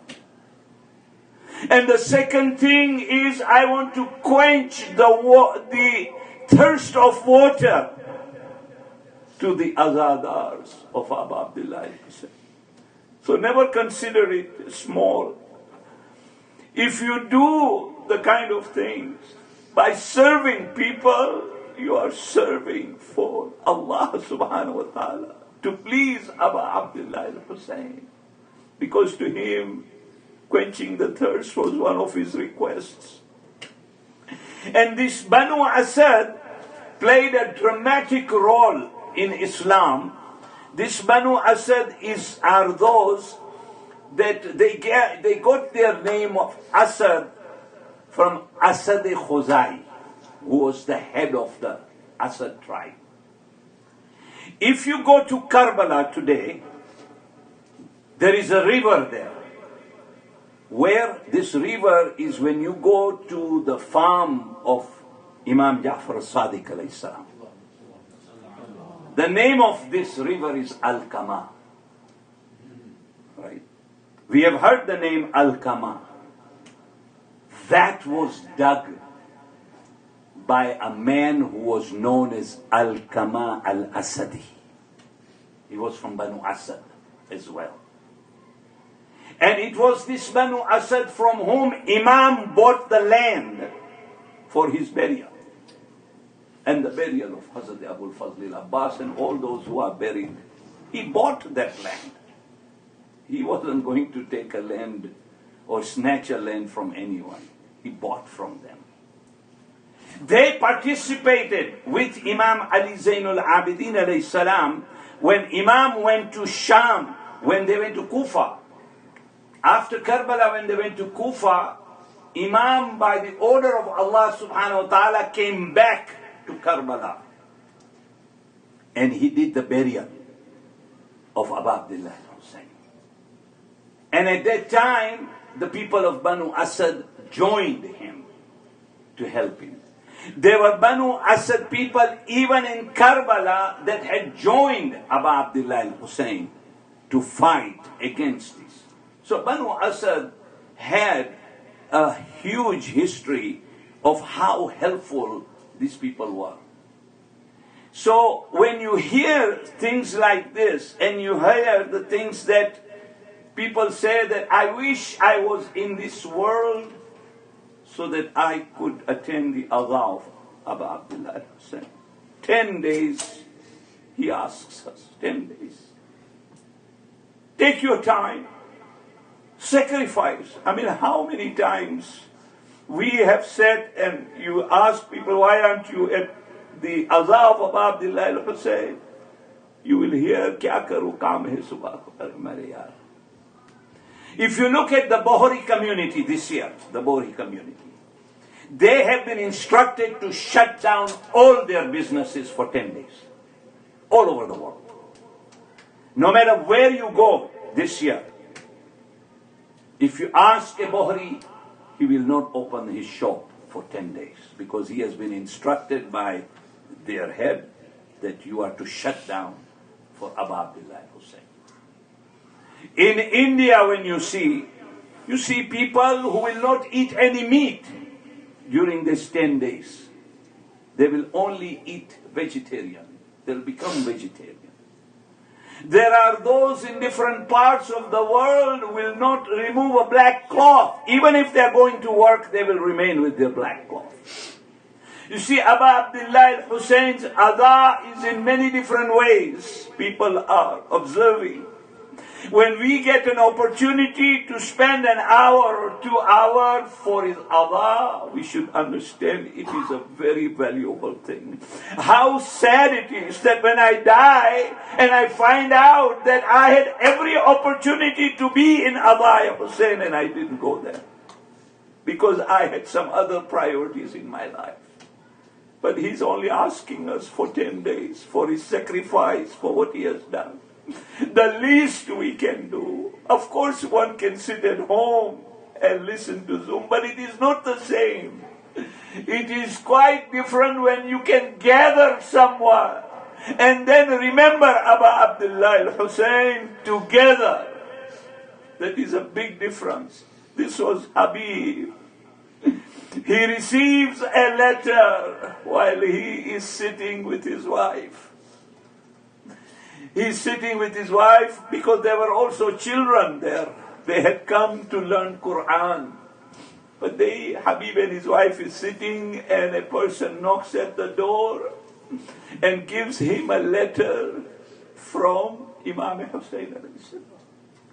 And the second thing is I want to quench the thirst of water to the Azadars of Abu Abdullah al-Hussein. So never consider it small. If you do the kind of things by serving people, you are serving for Allah subhanahu wa ta'ala, to please Abu Abdullah al-Hussein. Because to him, quenching the thirst was one of his requests. And this Banu Asad played a dramatic role in Islam. This Banu Asad are those that they got their name of Asad from Asad-e-Khuzai, who was the head of the Asad tribe. If you go to Karbala today, there is a river there. Where this river is when you go to the farm of Imam Ja'far as-Sadiq alayhi salam. The name of this river is Al-Kama. Right? We have heard the name Al-Kama. That was dug by a man who was known as Al-Kama al-Asadi. He was from Banu Asad as well. And it was this Banu Asad from whom Imam bought the land for his burial. And the burial of Hazrat Abul Fazl al-Abbas and all those who are buried. He bought that land. He wasn't going to take a land or snatch a land from anyone. He bought from them. They participated with Imam Ali Zainul Abidin alayhi salam when Imam went to Sham, when they went to Kufa. After Karbala, when they went to Kufa, Imam, by the order of Allah subhanahu wa ta'ala, came back to Karbala. And he did the burial of Abu Abdullah al-Hussein. And at that time, the people of Banu Asad joined him to help him. There were Banu Asad people even in Karbala that had joined Abu Abdullah al-Hussein to fight against this. So Banu Asad had a huge history of how helpful these people were. So when you hear things like this, and you hear the things that people say that I wish I was in this world so that I could attend the adha of Abu Abdullah al-Hussein. 10 days, he asks us, 10 days. Take your time, sacrifice. I mean, how many times we have said, and you ask people, why aren't you at the adha of Abu Abdullah al-Hussein? You will hear, kya karu kaam hai subah ko kar mere yaar. If you look at the Bohri community this year, the Bohri community, they have been instructed to shut down all their businesses for 10 days, all over the world. No matter where you go this year, if you ask a Bohri, he will not open his shop for 10 days because he has been instructed by their head that you are to shut down for Abu Abdullah Hussein. In India, when you see people who will not eat any meat during these 10 days. They will only eat vegetarian. They'll become vegetarian. There are those in different parts of the world who will not remove a black cloth. Even if they're going to work, they will remain with their black cloth. You see, Abu Abdullah al-Hussein's adha is in many different ways. People are observing. When we get an opportunity to spend an hour or 2 hours for his adha, we should understand it is a very valuable thing. How sad it is that when I die and I find out that I had every opportunity to be in Adha Hussein and I didn't go there because I had some other priorities in my life. But he's only asking us for 10 days for his sacrifice, for what he has done. The least we can do. Of course, one can sit at home and listen to Zoom, but it is not the same. It is quite different when you can gather someone and then remember Abu Abdullah al-Hussein together. That is a big difference. This was Habib. He receives a letter while he is sitting with his wife. He's sitting with his wife because there were also children there. They had come to learn Quran. But Habib and his wife is sitting and a person knocks at the door and gives him a letter from Imam Hussein.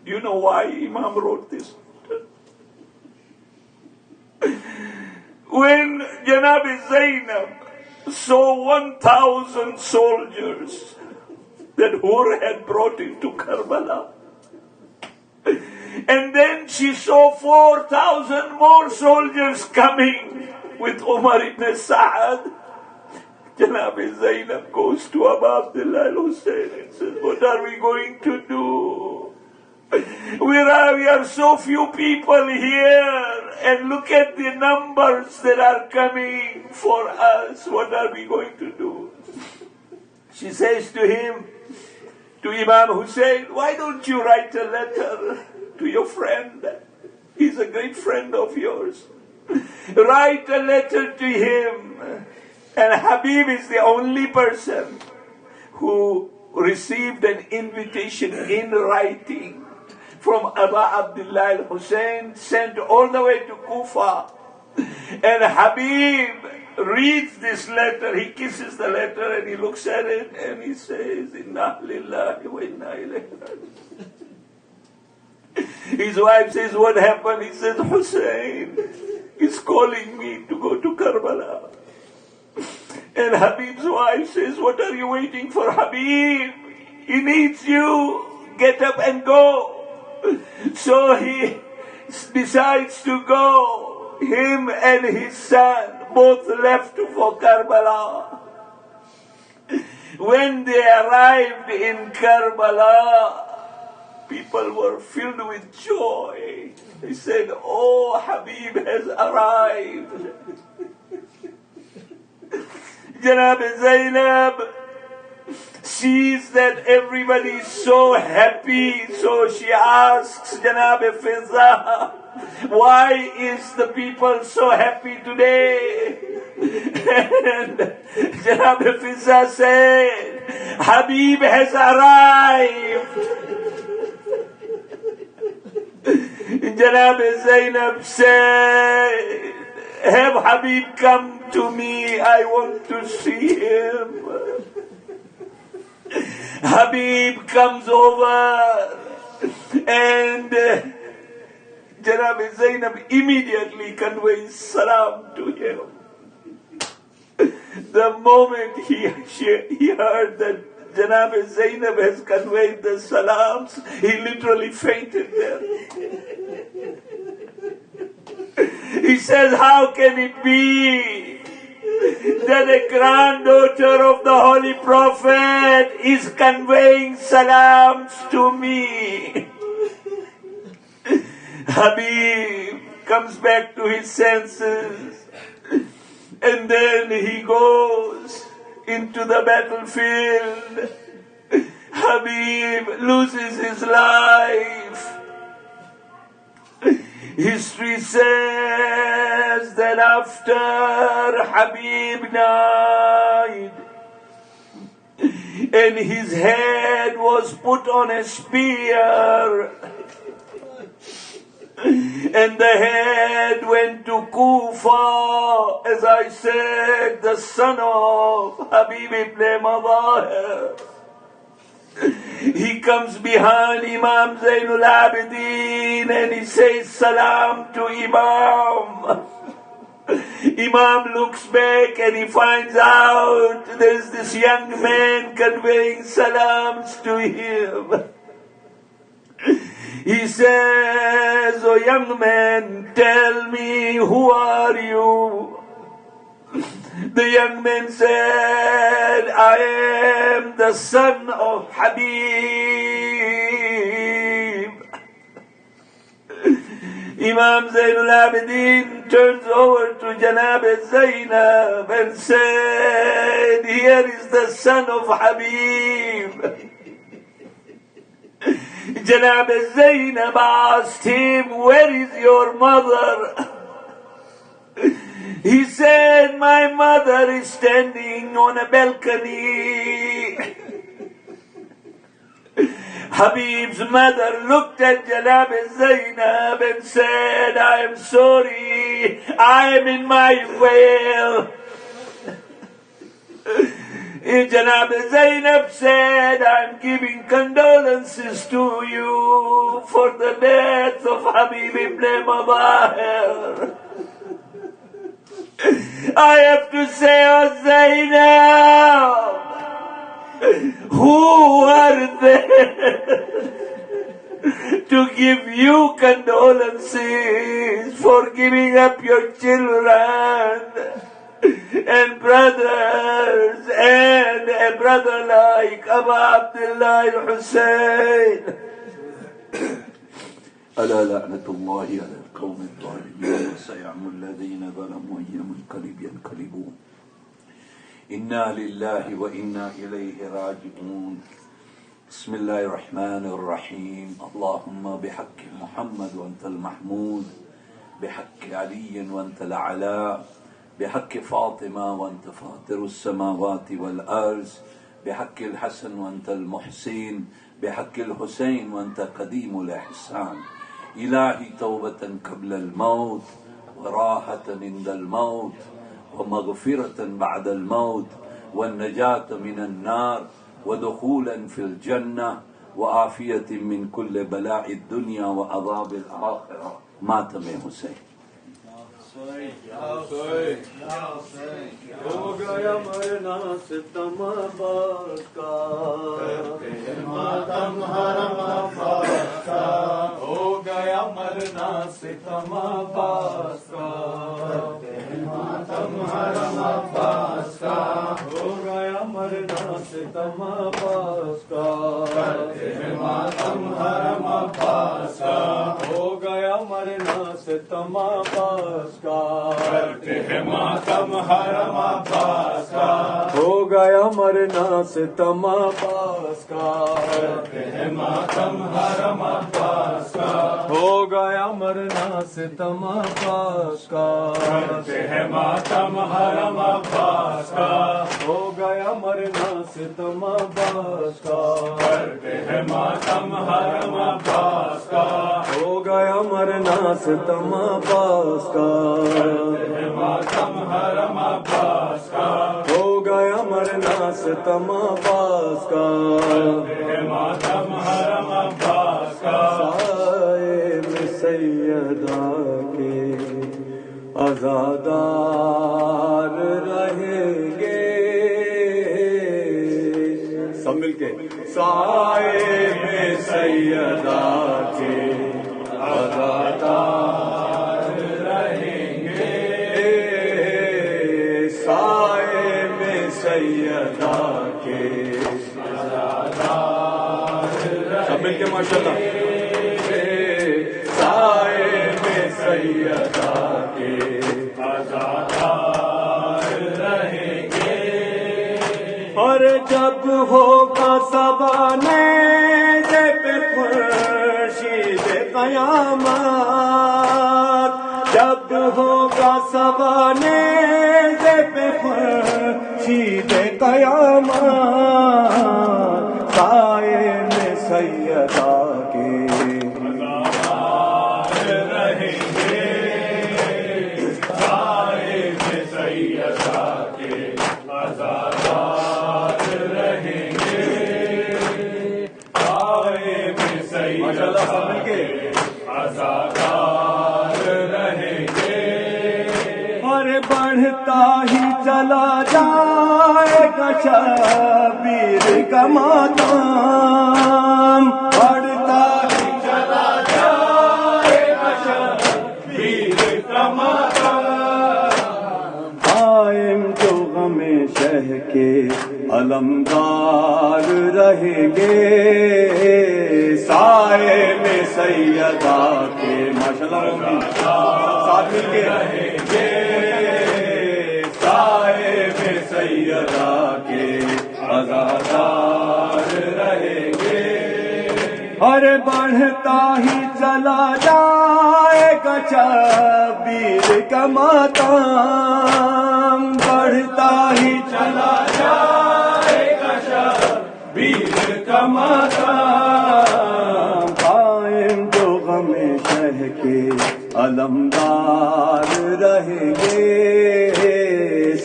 Do you know why Imam wrote this? When Janab Zainab saw 1,000 soldiers that Hur had brought into Karbala, and then she saw 4,000 more soldiers coming with Umar ibn Sa'ad, Janab Zainab goes to Abu Abdullah al-Hussein and says, what are we going to do? We are so few people here, and look at the numbers that are coming for us. What are we going to do? She says to him, to Imam Hussein, why don't you write a letter to your friend? He's a great friend of yours. Write a letter to him. And Habib is the only person who received an invitation in writing from Abu Abdullah al-Hussein, sent all the way to Kufa. And Habib reads this letter, he kisses the letter and he looks at it and he says, Inna lillahi wa inna ilayhi raji'un. His wife says, what happened? He says, Hussein is calling me to go to Karbala. And Habib's wife says, what are you waiting for, Habib? He needs you. Get up and go. So he decides to go. Him and his son both left for Karbala. When they arrived in Karbala, people were filled with joy. They said, "Oh, Habib has arrived." Janab Zainab sees that everybody is so happy, so she asks Janab Fiza, "Why is the people so happy today?" And Janab Fiza said, "Habib has arrived." Janab Zainab said, "Have Habib come to me, I want to see him." Habib comes over and Janab Zainab immediately conveys salam to him. The moment he heard that Janab Zainab has conveyed the salams, he literally fainted there. He says, "How can it be that a granddaughter of the Holy Prophet is conveying salams to me?" Habib comes back to his senses, and then he goes into the battlefield. Habib loses his life. History says that after Habib died and his head was put on a spear and the head went to Kufa, as I said, the son of Habib ibn Madahir. He comes behind Imam Zainul Abidin and he says salam to Imam. Imam looks back and he finds out there's this young man conveying salams to him. He says, "Oh young man, tell me, who are you?" The young man said, "I am the son of Habib." Imam Zainul Abidin turns over to Janab Zainab and said, "Here is the son of Habib." Janab Zainab asked him, "Where is your mother?" He said, "My mother is standing on a balcony." Habib's mother looked at Janab Zainab and said, "I am sorry, I am in my veil." Janab Zainab said, "I'm giving condolences to you for the death of Habib ibn Madahir." I have to say, "Oh Zainab, who are there to give you condolences for giving up your children and brothers and a brother like Abu Abdullah al-Hussein?" ألا لعنة الله على القوم الظالمين وسيعلم الذين ظلموا أي منقلب ينقلبون إنا لله وإنا إليه راجعون بسم الله الرحمن الرحيم اللهم بحق محمد وأنت المحمود بحق علي وأنت الأعلى بحق فاطمة وأنت فاطر السماوات والأرض بحق الحسن وأنت المحسن بحق الحسين وأنت قديم الإحسان إلهي توبة قبل الموت وراحة عند الموت ومغفرة بعد الموت والنجاة من النار ودخولا في الجنة وعافية من كل بلاء الدنيا وعذاب الآخرة ماتم حسين हो गया मरना सितम अब्बास का मातम हरम अब्बास का हो गया मरना सितम अब्बास का मातम हरम अब्बास का हो गया मरना सितम अब्बास का मातम हरम کرتے ہیں ماتم حرم عباس کا، ہو گیا مرنا ستم عباس کا، کرتے ہیں ماتم حرم عباس کا، ہو گیا مرنا ستم عباس کا، کرتے ہیں ماتم حرم عباس کا، ہو گیا مرنا ستم عباس کا، کرتے ہیں ماتم حرم عباس کا، ہو گیا مرنا ستم عباس کا، کرتے ہیں ماتم حرم عباس کا، ہو گیا مرنا ستم عباس کا، کرتے ہیں ماتم حرم عباس کا، سائے میں سیدہ کے عزادار رہیں گے، سب مل کے سائے میں سیدہ کے عزادار رہیں گے، سائے میں سیدہ کے سب مل کے ماشاءاللہ، سائے میں سیدہ کے رہیں گے، اور جب ہوگا سوانے پہ خورشید قیامت، جب ہوگا سوانے پہ خورشید قیامت، سائے میں سیدہ کے رہیں گے، سائے میں سیدہ کے عزادار رہیں گے، سائے میں سیدہ کے عزادار رہیں گے، اور بڑھتا ہی چلا جائے گا شبیر کا ماتم، بڑھتا ہی چلا جائے گا شبیر کا ماتم، قائم جو غم شہ کے علمدار رہیں گے، سائے میں سیدہ کے ماشاءاللہ ساتھ مل کے رہیں گے، سائے میں سیدہ کے عزادار رہیں گے، اور بڑھتا ہی چلا جائے گا شبیر کا ماتم، بڑھتا ہی چلا جائے گا شبیر کا ماتم، قائم جو غم شہ کے علمدار رہیں گے،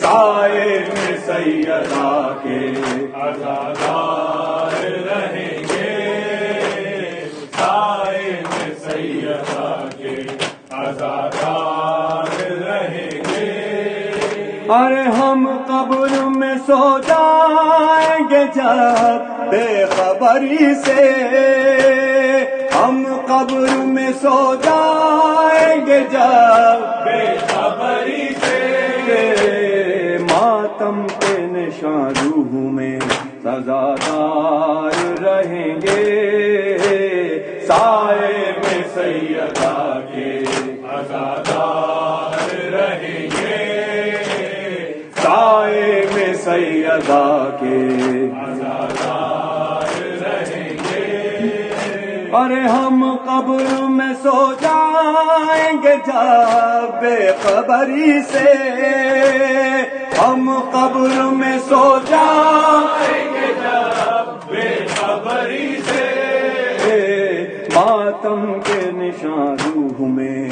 سائے میں سیدہ کے عزادار رہیں گے، سائے میں سیدہ کے عزادار رہیں گے، ارے ہم قبر میں سو جائیں گے جب بے خبری سے، ہم قبر میں سو جائیں گے جب بے خبری سے، ماتم کے نشان روح میں سزادار رہیں گے، سائے میں سیدہ کے عزادار رہیں گے، سائے میں سیدہ کے عزادار رہیں گے، ارے ہم قبر میں سو جائیں گے جب بے خبری سے، ہم قبر میں سو جائیں گے جب بے خبری سے، ماتم کے نشان روح میں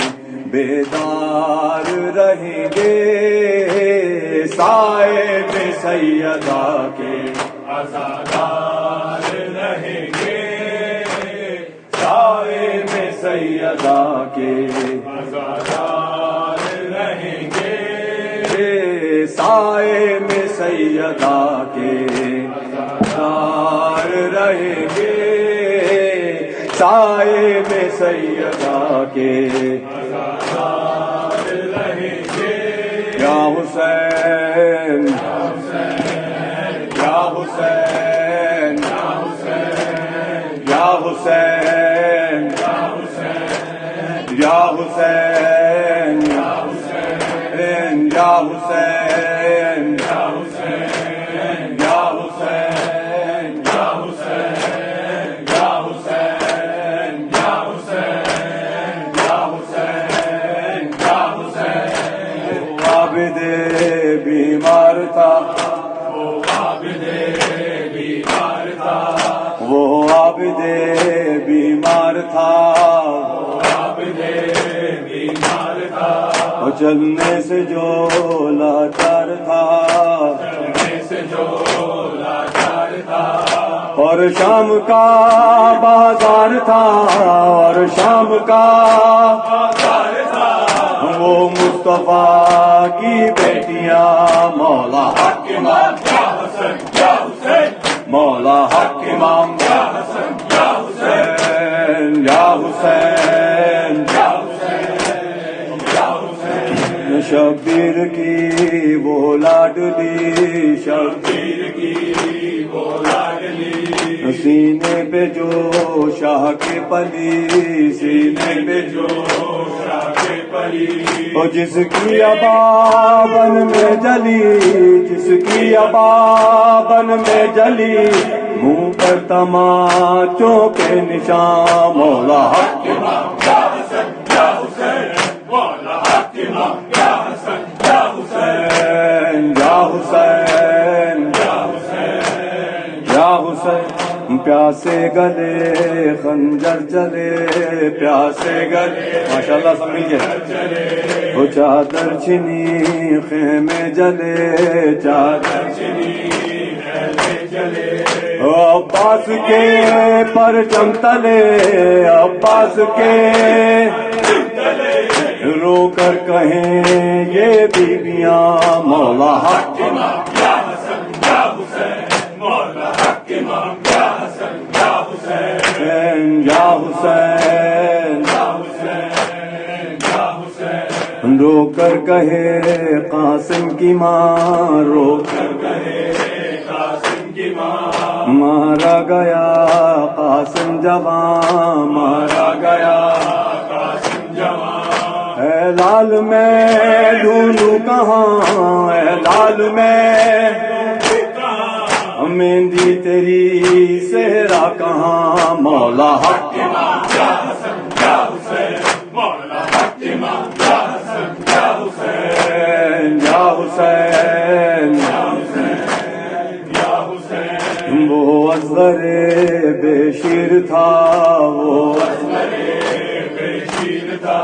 بیدار رہیں گے، سائے میں سیدہ کے عزادار رہیں گے، سائے میں سیدہ کے عزادار رہیں گے، سائے میں سیدہ کے عزادار رہیں گے، سائے میں سیدہ کے عزادار رہیں گے، یا حسین یا حسین یا حسین یا حسین یا حسین یا حسین یا حسین یا حسین یا حسین یا حسین یا حسین یا حسین یا حسین عابد بیمار تھا وہ عابد بیمار تھا وہ عابد بیمار تھا وہ عابد بیمار تھا وہ چلنے سے جو لاچار تھا چلنے سے جو لاچار تھا اور شام کا بازار تھا اور شام کا بازار تھا وہ مصطفیٰ کی بیٹیاں مولا حق امام یا حسن یا حسین مولا حق امام یا حسن یا حسین یا حسین یا حسین یا حسین شبیر کی وہ لاڈلی شبیر کی وہ لاڈلی سینے پہ جو شاہ کے پلی سینے پہ جو شاہ کے پلی اور جس کی ابابن میں جلی جس کی ابابن میں جلی منہ پر تماچوں کے نشان مولا حق امام یا حسن یا حسین مولا حق امام یا حسن یا حسین یا حسین یا حسین یا حسین پیاسے گلے خنجر چلے پیاسے گلے ماشاءاللہ سب مل کے وہ چادر چنی خیمے جلے چادر چنی خیمے جلے عباس کے پرچم تلے عباس کے رو کر کہیں یہ بیویاں مولا حق امام یا حسن یا حسین مولا حق امام یا حسن یا حسین یا حسین یا حسین یا حسین رو کر کہے قاسم کی ماں رو کر کہے قاسم کی ماں مارا گیا قاسم جوان مارا گیا قاسم جوان اے لال میں ڈھونڈوں کہاں اے لال میں مہندی تیری صحرا کہاں مولا حق امام یا حسن یا حسین مولا حق امام یا حسن یا حسین یا حسین یا حسین یا حسین وہ اصغر بے شیر تھا وہ اصغر بے شیر تھا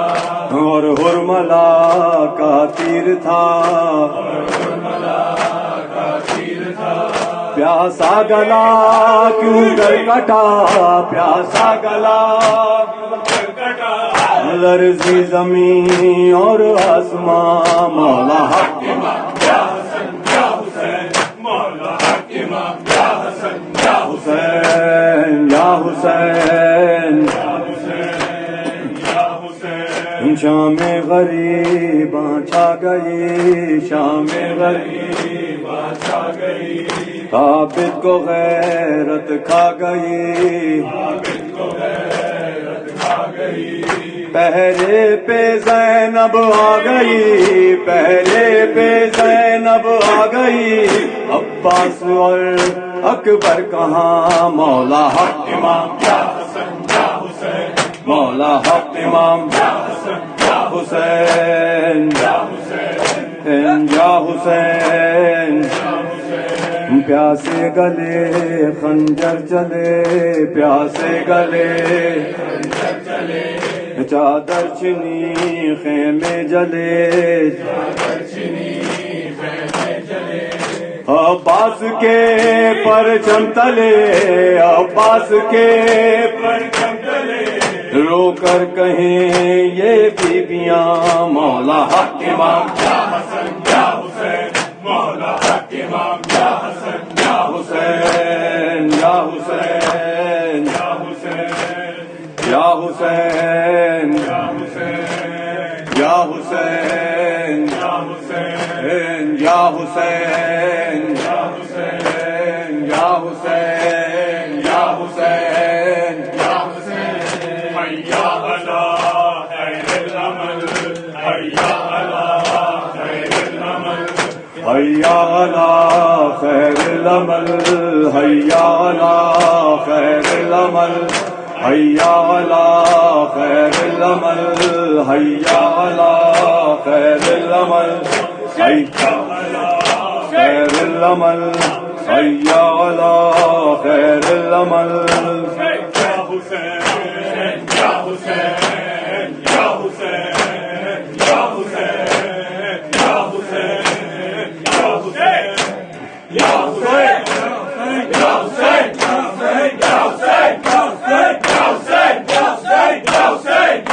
اور حرملا کا تیر تھا پیاسا گلا کیوں گر کٹا پیاسا گلا کٹا لرزی زمین اور آسمان مولا حق امام یا حسن یا حسین مولا حق امام یا حسن یا حسین یا حسین یا حسین یا حسین شام غریباں چھا گئی شام غریباں چھا گئی عابد کو غیرت کھا گئی عابد کو غیرت کھا گئی پہرے پہ زینب آ گئی پہرے پہ زینب آ گئی عباس اور اکبر کہاں مولا حق امام یا حسن یا حسین مولا حق امام یا حسن یا حسین یا حسین یا حسین پیاسے گلے خنجر چلے پیاسے گلے خنجر چلے چادر چنی خیمے جلے چادر چنی خیمے جلے عباس کے پرچم تلے عباس کے پرچم تلے رو کر کہیں یہ بیویاں مولا حق امام یا حسن یا حسین مولا حق امام یا حسن یا حسین یا حسین یا حسین یا حسین یا حسین یا حسین یا حسین یا حسین یا حسین یا حسین یا حسین یا حسین حیا علی خیر العمل حیا علی خیر العمل هيا على خير الأمل هيا على خير الأمل هيا على خير الأمل هيا على خير الأمل هيا على خير الأمل هيا على خير الأمل يا حسين يا حسين يا حسين يا حسين يا حسين يا حسين يا حسين يا حسين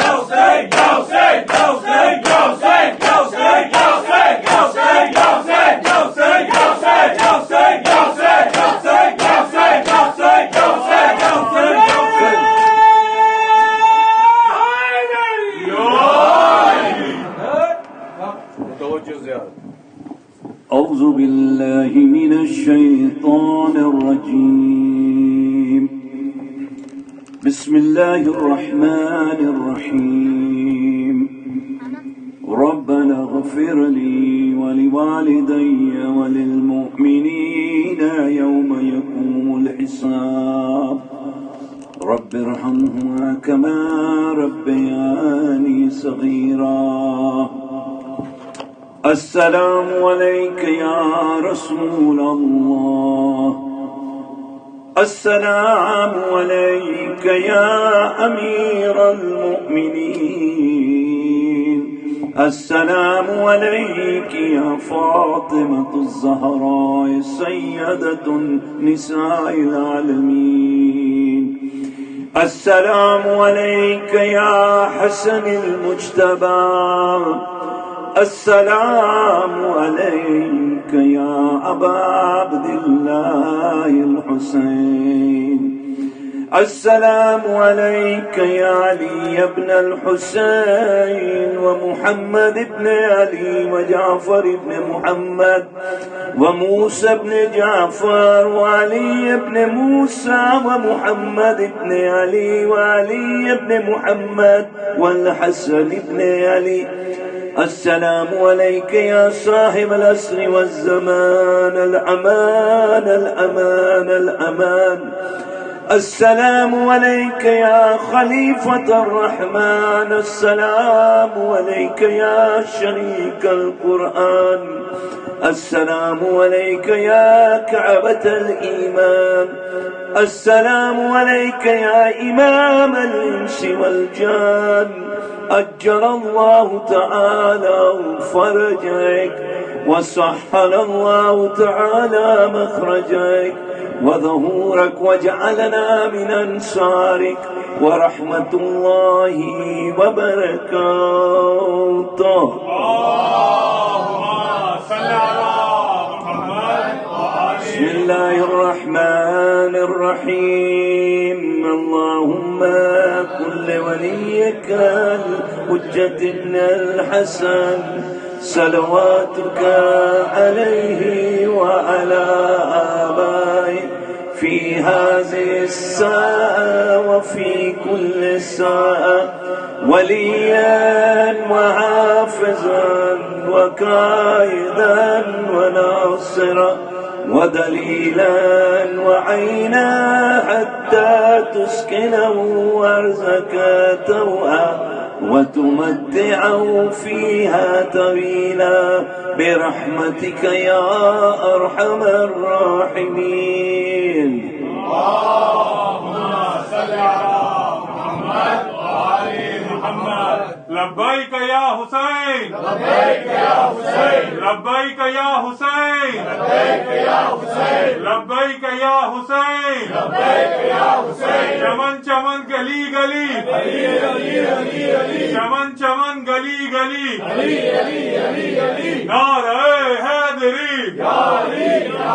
يا حسين أعوذ بالله من الشيطان الرجيم بسم الله الرحمن الرحيم ربنا اغفر لي ولوالدي وللمؤمنين يوم يقوم الحساب رب ارحمهما كما ربياني صغيرا السلام عليك يا رسول الله السلام عليك يا أمير المؤمنين السلام عليك يا فاطمة الزهراء سيدة نساء العالمين السلام عليك يا حسن المجتبى السلام عليك يا أبا عبد الله الحسين السلام عليك يا علي بن الحسين ومحمد بن علي وجعفر بن محمد وموسى بن جعفر وعلي بن موسى ومحمد بن علي وعلي بن محمد والحسن بن علي السلام عليك يا صاحب العصر والزمان الأمان الأمان الأمان السلام عليك يا خليفة الرحمن السلام عليك يا شريك القرآن السلام عليك يا كعبة الإيمان السلام عليك يا إمام الإنس والجان أجل الله تعالى فرجك وسهل الله تعالى مخرجك وظهورك وجعلنا من أنصارك ورحمة الله وبركاته. اللهم صل على محمد بسم الله الرحمن الرحيم اللهم كن لوليك الحجة ابن الحسن صلواتك عليه وعلى آبائه في هذه الساعة وفي كل ساعة وليا وحافظا وقائدا وناصرا ودليلا وعينا حتى تسكنه أرزك توعا وتمتعه فيها طويلا برحمتك يا أرحم الراحمين. اللهم صل على محمد وآل محمد. لبيك يا حسين لبيك يا حسين لبيك يا حسين لبيك يا حسين لبيك يا حسين لبيك يا حسين چمن چمن گلی گلی علی علی علی علی چمن چمن گلی گلی علی علی علی علی نعرہ حیدری یا علی یا